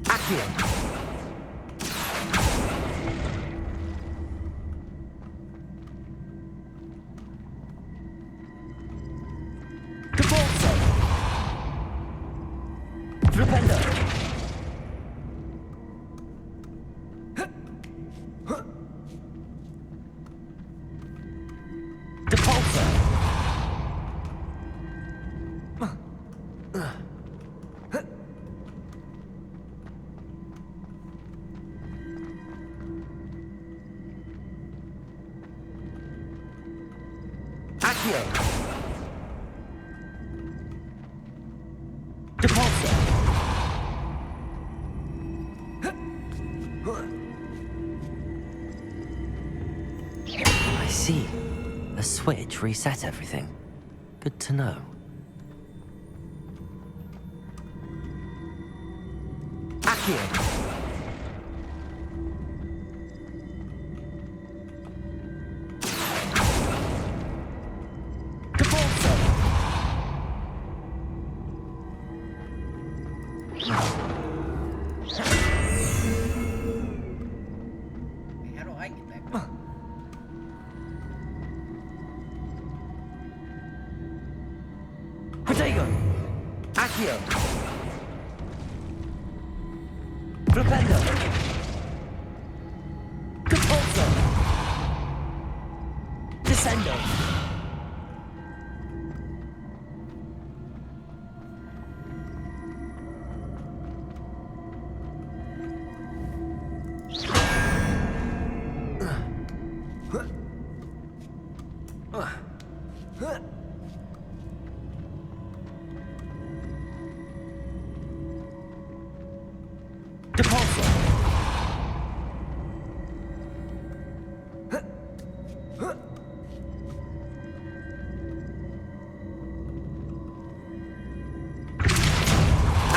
Accio! Depulso! Flipendo! Depulso! Accio! Depulso! I see. A switch reset everything. Good to know. Accio! How do I get back up? Protego! Accio! Flipendo! Depulso! Descendo! Depulso!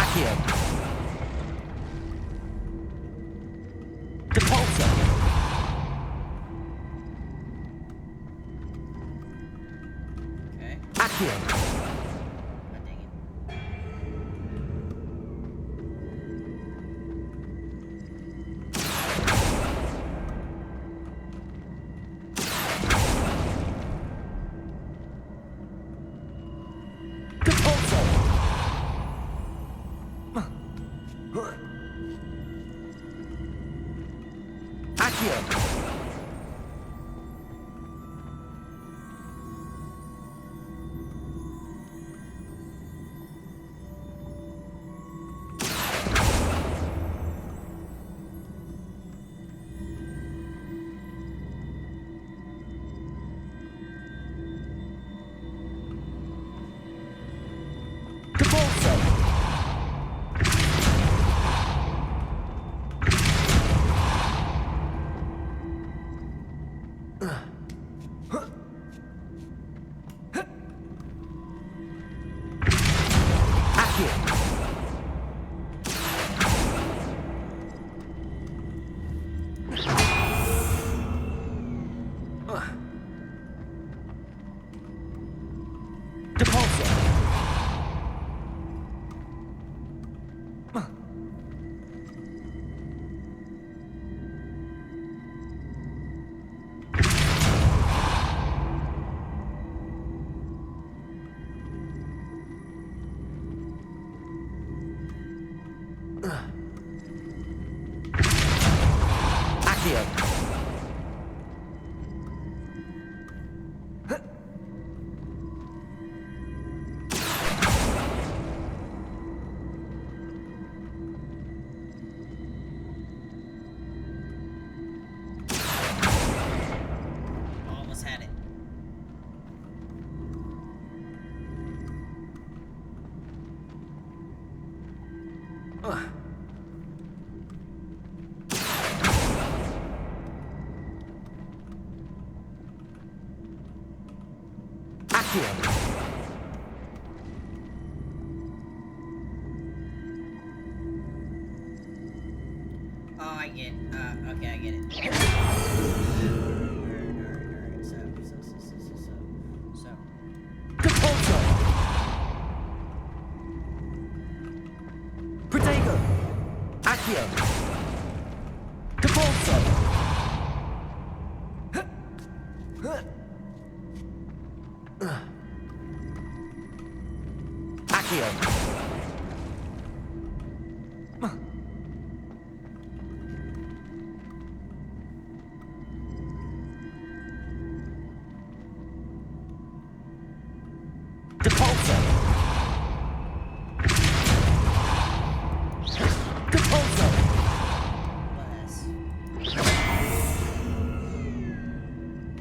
Accio! Depulso! Okay. Accio! God dang it. Depulso! Accio! Almost had it. Oh, I get. Okay, I get it. Alright. So. Protego! Accio! Depulso! Accio! Depulso! Depulso!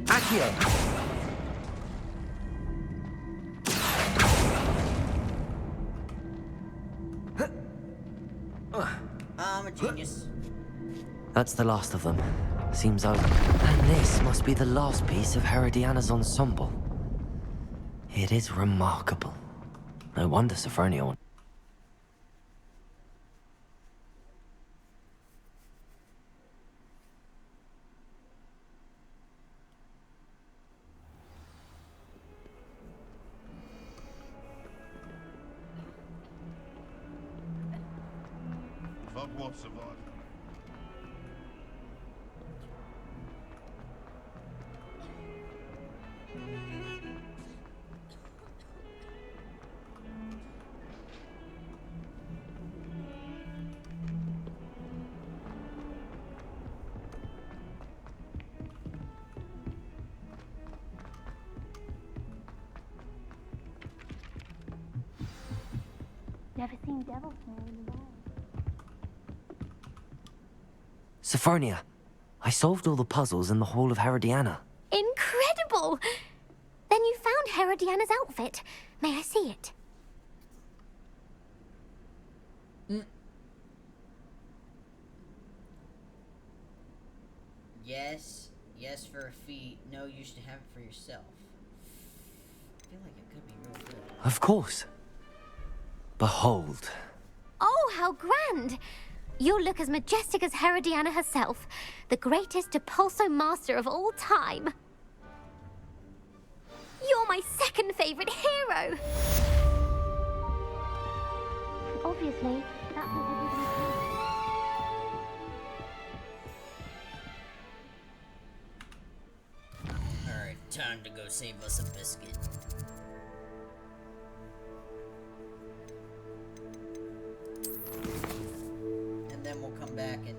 Accio! I'm a genius. That's the last of them. Seems over. And this must be the last piece of Herodiana's ensemble. It is remarkable. No wonder Sophronia wanted. Hogwarts survived. Never seen devil snow in the wild. Sophronia, I solved all the puzzles in the Hall of Herodiana. Incredible! Then you found Herodiana's outfit. May I see it? Yes for a fee. No, you should have it for yourself. I feel like it could be real good. Of course. Behold. Oh, how grand! You'll look as majestic as Herodiana herself, the greatest Depulso master of all time. You're my second favorite hero! Obviously, that's what everybody says. Alright, time to go save us a biscuit. And then we'll come back and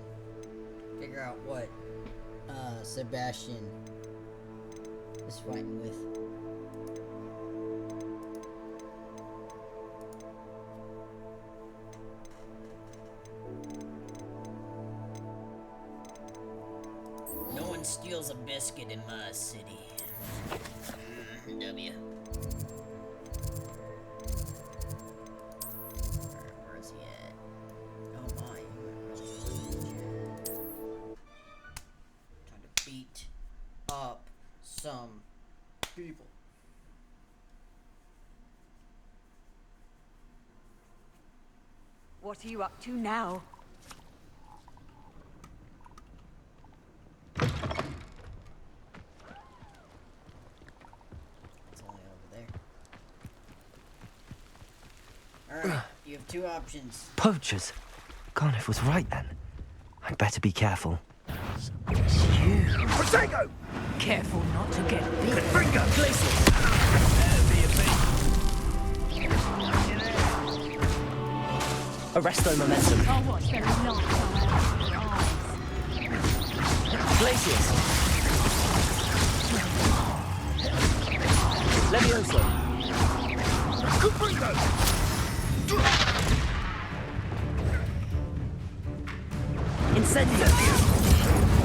figure out what Sebastian is fighting with. No one steals a biscuit in my city. W. Where is he at? Oh my, you went really close. Trying to beat up some people. What are you up to now? It's only over there. Alright, you have two options. Poachers? Garniff was right then. I'd better be careful. Protego! Careful not to get bit. Confringo! Glacius! Arresto momentum. I'll watch them not come out of your eyes. Glacius! Levioso! Confringo! Incendio!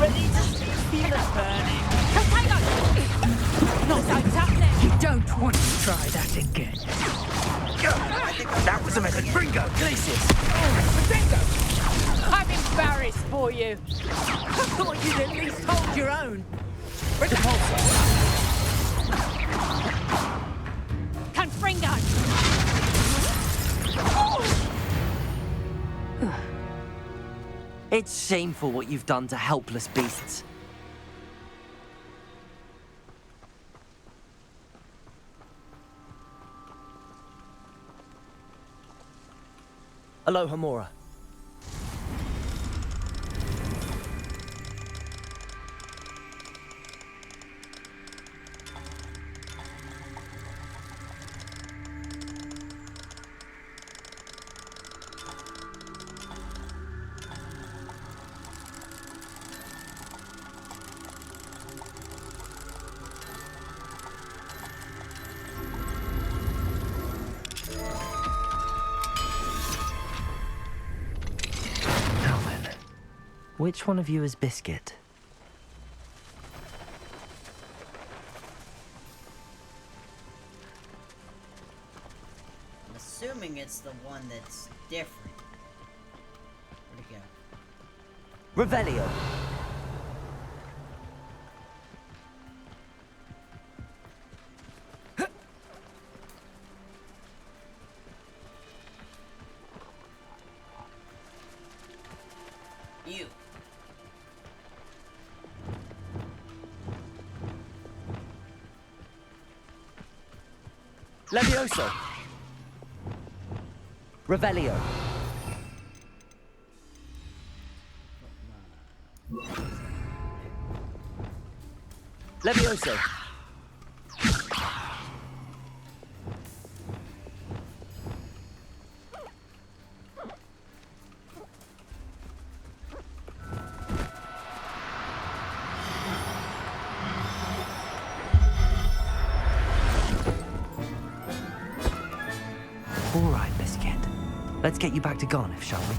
Ready to feel it burning. Potato! Not so tough then. You don't want to try that again. That was a method. Fringo! Glacius! Potato! I'm embarrassed for you. I thought you'd at least hold your own. Confringo! It's shameful what you've done to helpless beasts. Aloha Mora. Which one of you is Biscuit? I'm assuming it's the one that's different. Where'd it go? Revelio. You. Levioso. Revelio. Levioso. All right, Biscuit. Let's get you back to Garniff, shall we?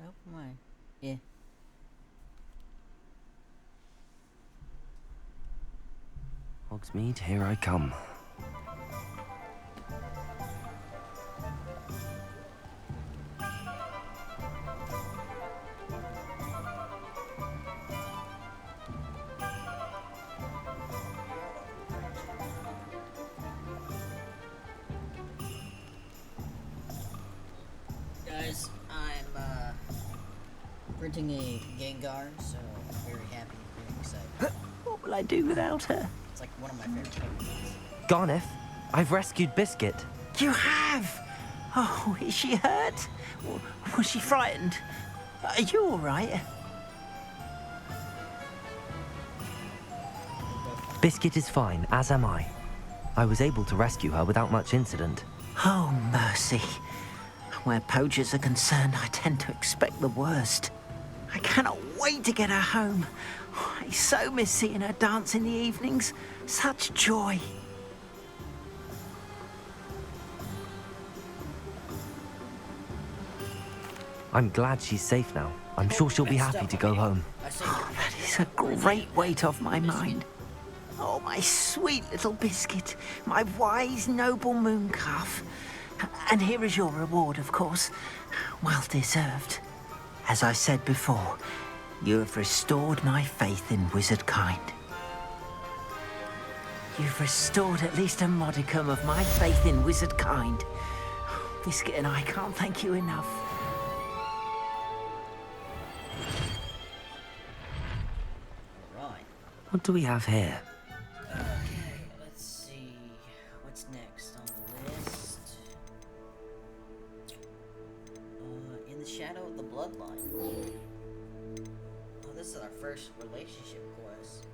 Oh my. Yeah. Hogsmeade, here I come. Guys, printing a Gengar, so I'm very happy, very excited. What will I do without her? It's like one of my favorite Pokemon. Garneth, I've rescued Biscuit. You have? Oh, is she hurt? Was she frightened? Are you all right? Biscuit is fine, as am I. I was able to rescue her without much incident. Oh, mercy. Where poachers are concerned, I tend to expect the worst. I cannot wait to get her home. I so miss seeing her dance in the evenings. Such joy. I'm glad she's safe now. I'm sure she'll be happy to go home. That is a great weight off my mind. Oh, my sweet little Biscuit, my wise, noble moon calf. And here is your reward, of course. Well deserved. As I said before, you have restored my faith in wizard kind. You've restored at least a modicum of my faith in wizard kind. Biscuit and I can't thank you enough. Right. What do we have here? Okay, let's see. What's next on the list? In the Shadow of the Bloodline. Oh, this is our first relationship quest.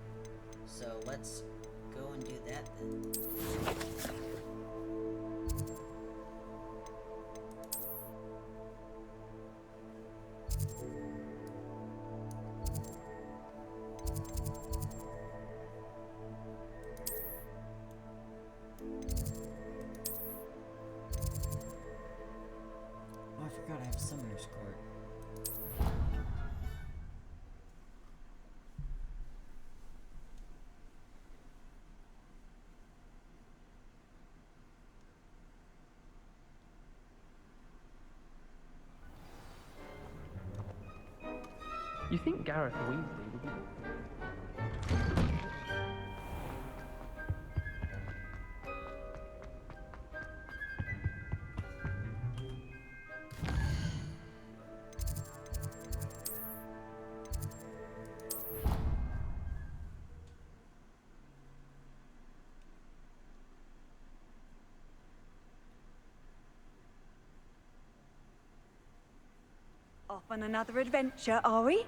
So let's go and do that then. Oh, I forgot I have Summoner's Court. You think Gareth Weasley would be... Off on another adventure, are we?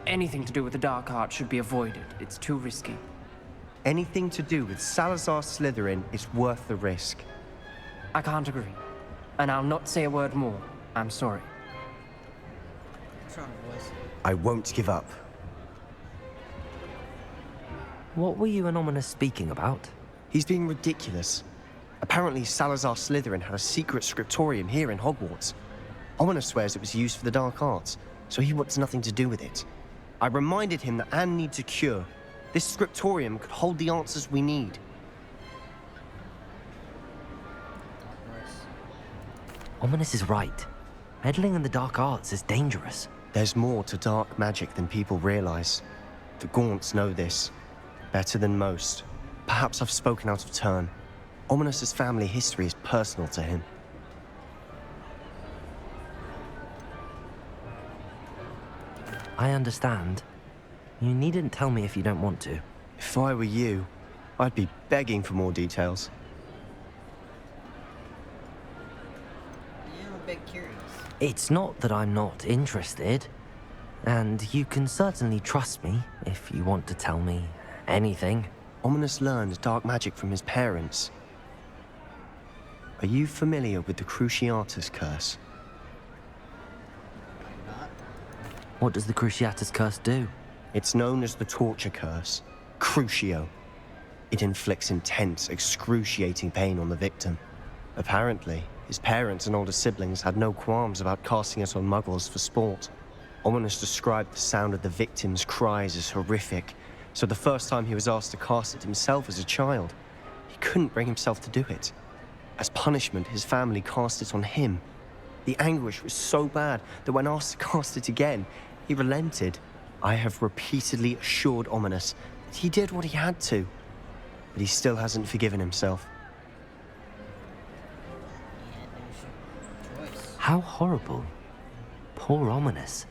Anything to do with the dark art should be avoided. It's too risky. Anything to do with Salazar Slytherin is worth the risk. I can't agree. And I'll not say a word more. I'm sorry. What's wrong, boys? I won't give up. What were you and Ominous speaking about? He's being ridiculous. Apparently, Salazar Slytherin had a secret scriptorium here in Hogwarts. Ominous swears it was used for the dark arts, so he wants nothing to do with it. I reminded him that Anne needs a cure. This scriptorium could hold the answers we need. Ominous is right. Meddling in the dark arts is dangerous. There's more to dark magic than people realize. The Gaunts know this. Better than most. Perhaps I've spoken out of turn. Ominous's family history is personal to him. I understand. You needn't tell me if you don't want to. If I were you, I'd be begging for more details. Yeah, I'm a bit curious. It's not that I'm not interested. And you can certainly trust me if you want to tell me anything. Ominous learned dark magic from his parents. Are you familiar with the Cruciatus Curse? What does the Cruciatus Curse do? It's known as the Torture Curse. Crucio. It inflicts intense, excruciating pain on the victim. Apparently, his parents and older siblings had no qualms about casting it on muggles for sport. Ominous described the sound of the victim's cries as horrific, so the first time he was asked to cast it himself as a child, he couldn't bring himself to do it. As punishment, his family cast it on him. The anguish was so bad that when asked to cast it again, he relented. I have repeatedly assured Ominous that he did what he had to, but he still hasn't forgiven himself. How horrible. Poor Ominous.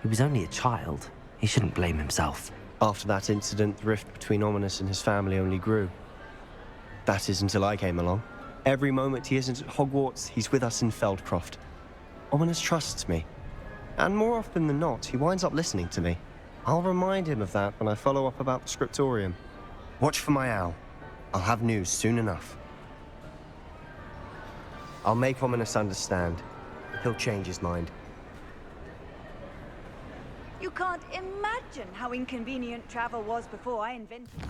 He was only a child. He shouldn't blame himself. After that incident, the rift between Ominous and his family only grew. That is until I came along. Every moment he isn't at Hogwarts, he's with us in Feldcroft. Ominous trusts me. And more often than not, he winds up listening to me. I'll remind him of that when I follow up about the scriptorium. Watch for my owl. I'll have news soon enough. I'll make Ominous understand. He'll change his mind. You can't imagine how inconvenient travel was before I invented it.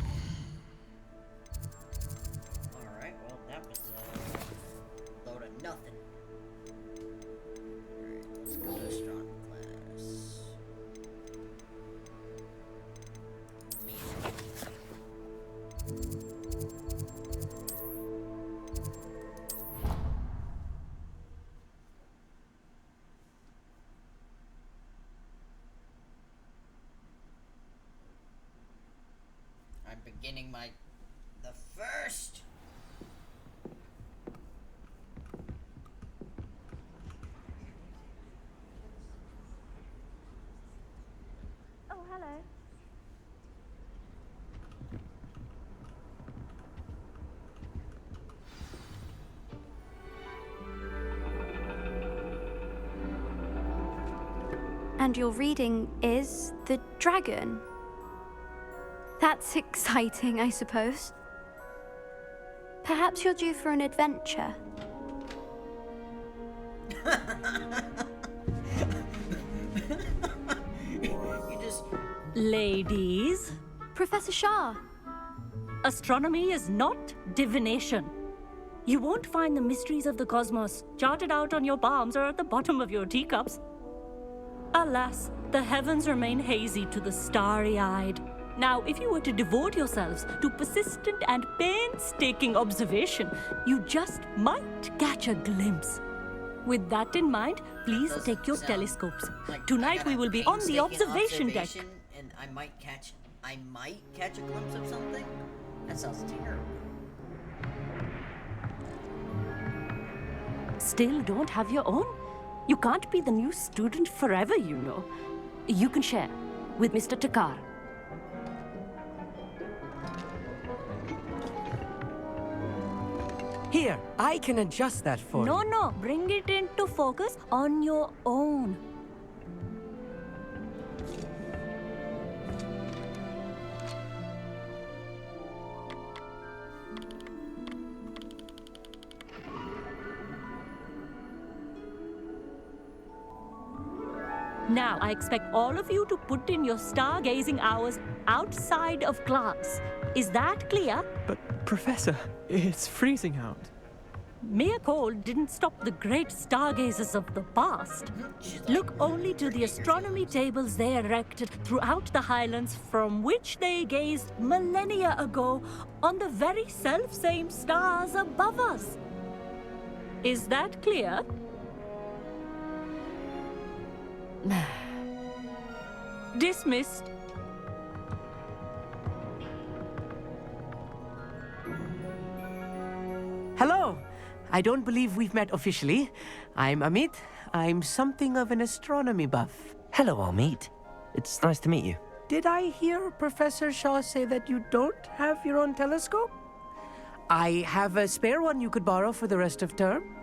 Alright, well, that was a load of nothing. Alright, let's go to astronomy class. I'm beginning the first. Oh, hello. And your reading is The Dragon. That's exciting, I suppose. Perhaps you're due for an adventure. You just... Ladies, Professor Shah. astronomy is not divination. You won't find the mysteries of the cosmos charted out on your palms or at the bottom of your teacups. Alas, the heavens remain hazy to the starry-eyed. Now, if you were to devote yourselves to persistent and painstaking observation, you just might catch a glimpse. With that in mind, please take your telescopes. Tonight we will be on the observation deck. And I might catch a glimpse of something? That sounds terrible. Still don't have your own? You can't be the new student forever, you know. You can share with Mr. Takar. Here, I can adjust that for you. No, bring it into focus on your own. Now, I expect all of you to put in your stargazing hours outside of class. Is that clear? But, Professor, it's freezing out. Mere cold didn't stop the great stargazers of the past. Look only to the astronomy tables they erected throughout the Highlands from which they gazed millennia ago on the very self-same stars above us. Is that clear? Dismissed. Hello. I don't believe we've met officially. I'm Amit. I'm something of an astronomy buff. Hello, Amit. It's nice to meet you. Did I hear Professor Shaw say that you don't have your own telescope? I have a spare one you could borrow for the rest of term.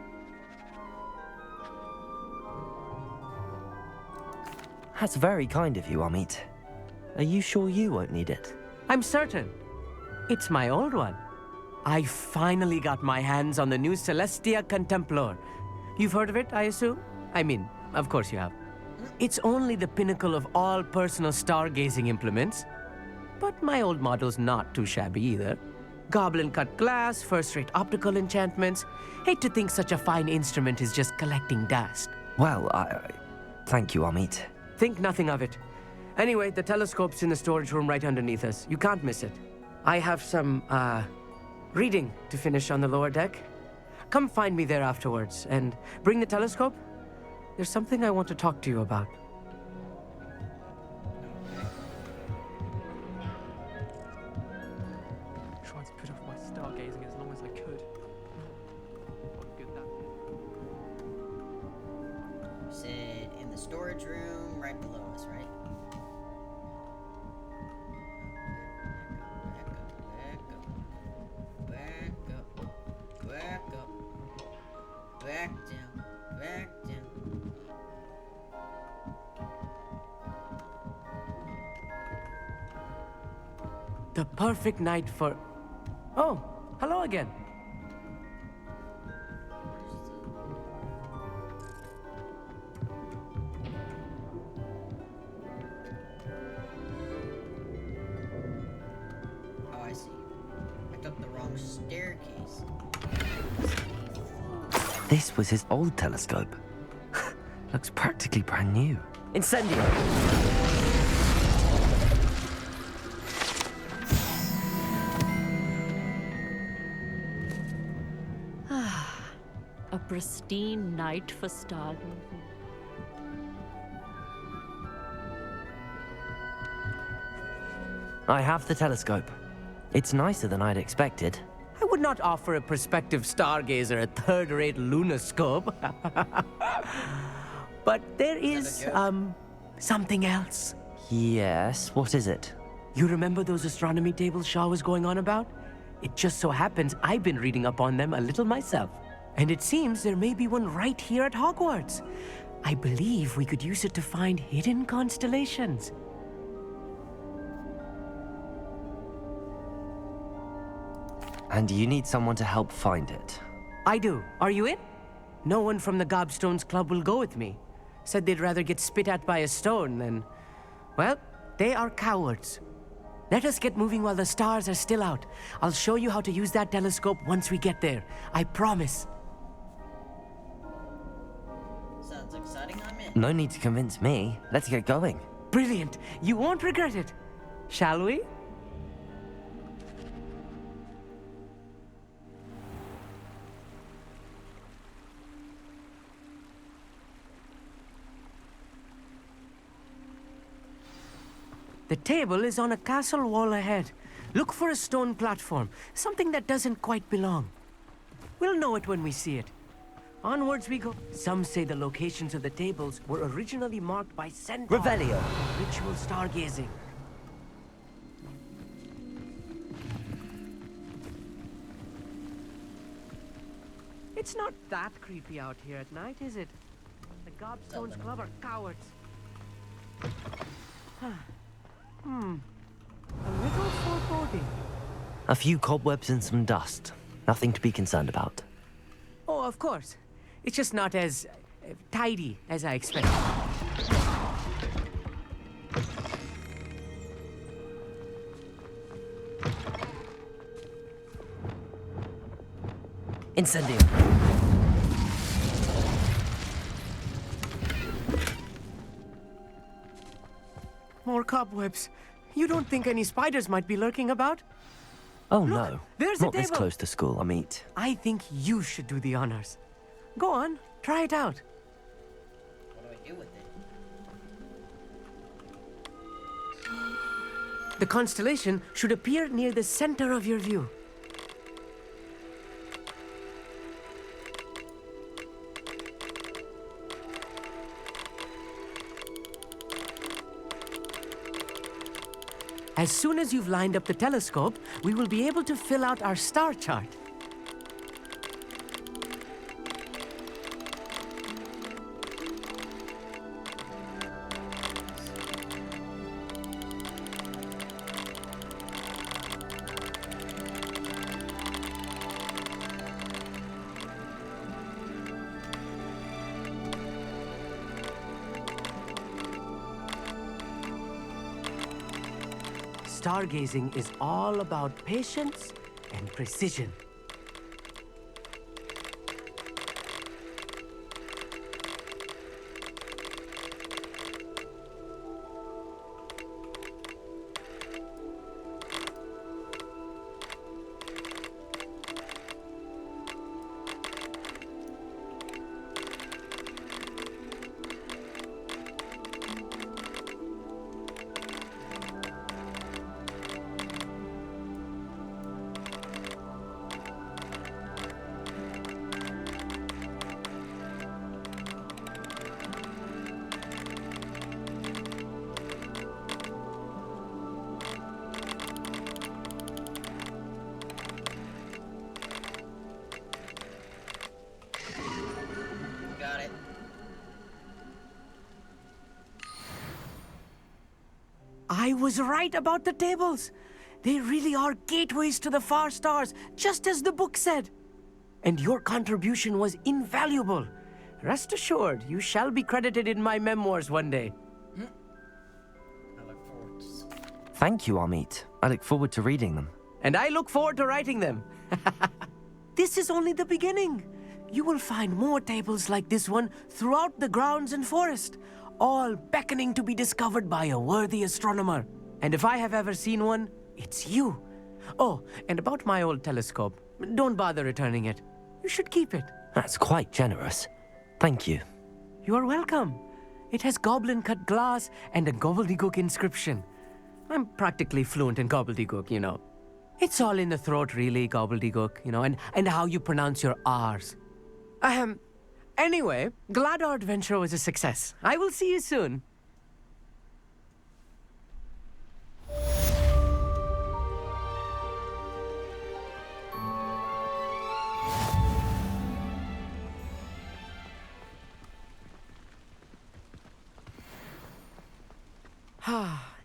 That's very kind of you, Amit. Are you sure you won't need it? I'm certain. It's my old one. I finally got my hands on the new Celestia Contemplor. You've heard of it, I assume? I mean, of course you have. It's only the pinnacle of all personal stargazing implements. But my old model's not too shabby either. Goblin-cut glass, first-rate optical enchantments. Hate to think such a fine instrument is just collecting dust. Well, thank you, Amit. Think nothing of it. Anyway, the telescope's in the storage room right underneath us. You can't miss it. I have some, reading to finish on the lower deck. Come find me there afterwards, and bring the telescope. There's something I want to talk to you about. Tried to put off my stargazing as long as I could. What good that storage room right below us, right? Back up. Back down. Back down. The perfect night for... Oh, hello again. Oh, I see. I took the wrong staircase. This was his old telescope. Looks practically brand new. Incendio! A pristine night for stargazing. I have the telescope. It's nicer than I'd expected. I would not offer a prospective stargazer a third-rate lunoscope. But there is, something else. Yes, what is it? You remember those astronomy tables Shaw was going on about? It just so happens I've been reading up on them a little myself. And it seems there may be one right here at Hogwarts. I believe we could use it to find hidden constellations. And you need someone to help find it. I do. Are you in? No one from the Gobstones Club will go with me. Said they'd rather get spit at by a stone than... Well, they are cowards. Let us get moving while the stars are still out. I'll show you how to use that telescope once we get there. I promise. Sounds exciting, I'm in. No need to convince me. Let's get going. Brilliant. You won't regret it. Shall we? The table is on a castle wall ahead. Look for a stone platform, something that doesn't quite belong. We'll know it when we see it. Onwards we go. Some say the locations of the tables were originally marked by centaurs. Revelio. Ritual stargazing. It's not that creepy out here at night, is it? The Gobstones Club are cowards. A little foreboding. A few cobwebs and some dust. Nothing to be concerned about. Oh, of course. It's just not as tidy as I expected. Incendio. More cobwebs. You don't think any spiders might be lurking about? Oh, Look, no. there's Not a this table. close to school, I meet. I think you should do the honors. Go on, try it out. What do I do with it? The constellation should appear near the center of your view. As soon as you've lined up the telescope, we will be able to fill out our star chart. Stargazing is all about patience and precision. I was right about the tables. They really are gateways to the far stars, just as the book said. And your contribution was invaluable. Rest assured, you shall be credited in my memoirs one day. I look forward to... Thank you, Amit. I look forward to reading them. And I look forward to writing them. This is only the beginning. You will find more tables like this one throughout the grounds and forest, all beckoning to be discovered by a worthy astronomer. And if I have ever seen one, it's you. Oh, and about my old telescope, don't bother returning it. You should keep it. That's quite generous. Thank you. You are welcome. It has goblin-cut glass and a gobbledygook inscription. I'm practically fluent in gobbledygook, you know. It's all in the throat, really, gobbledygook, you know, and how you pronounce your R's. Anyway, glad our adventure was a success. I will see you soon.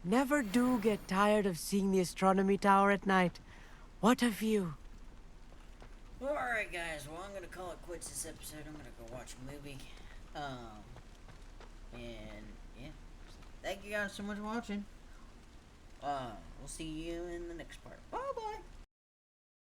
Never do get tired of seeing the astronomy tower at night. What a view. Alright guys, well I'm gonna call it quits this episode. I'm gonna go watch a movie. And yeah. Thank you guys so much for watching. We'll see you in the next part. Bye!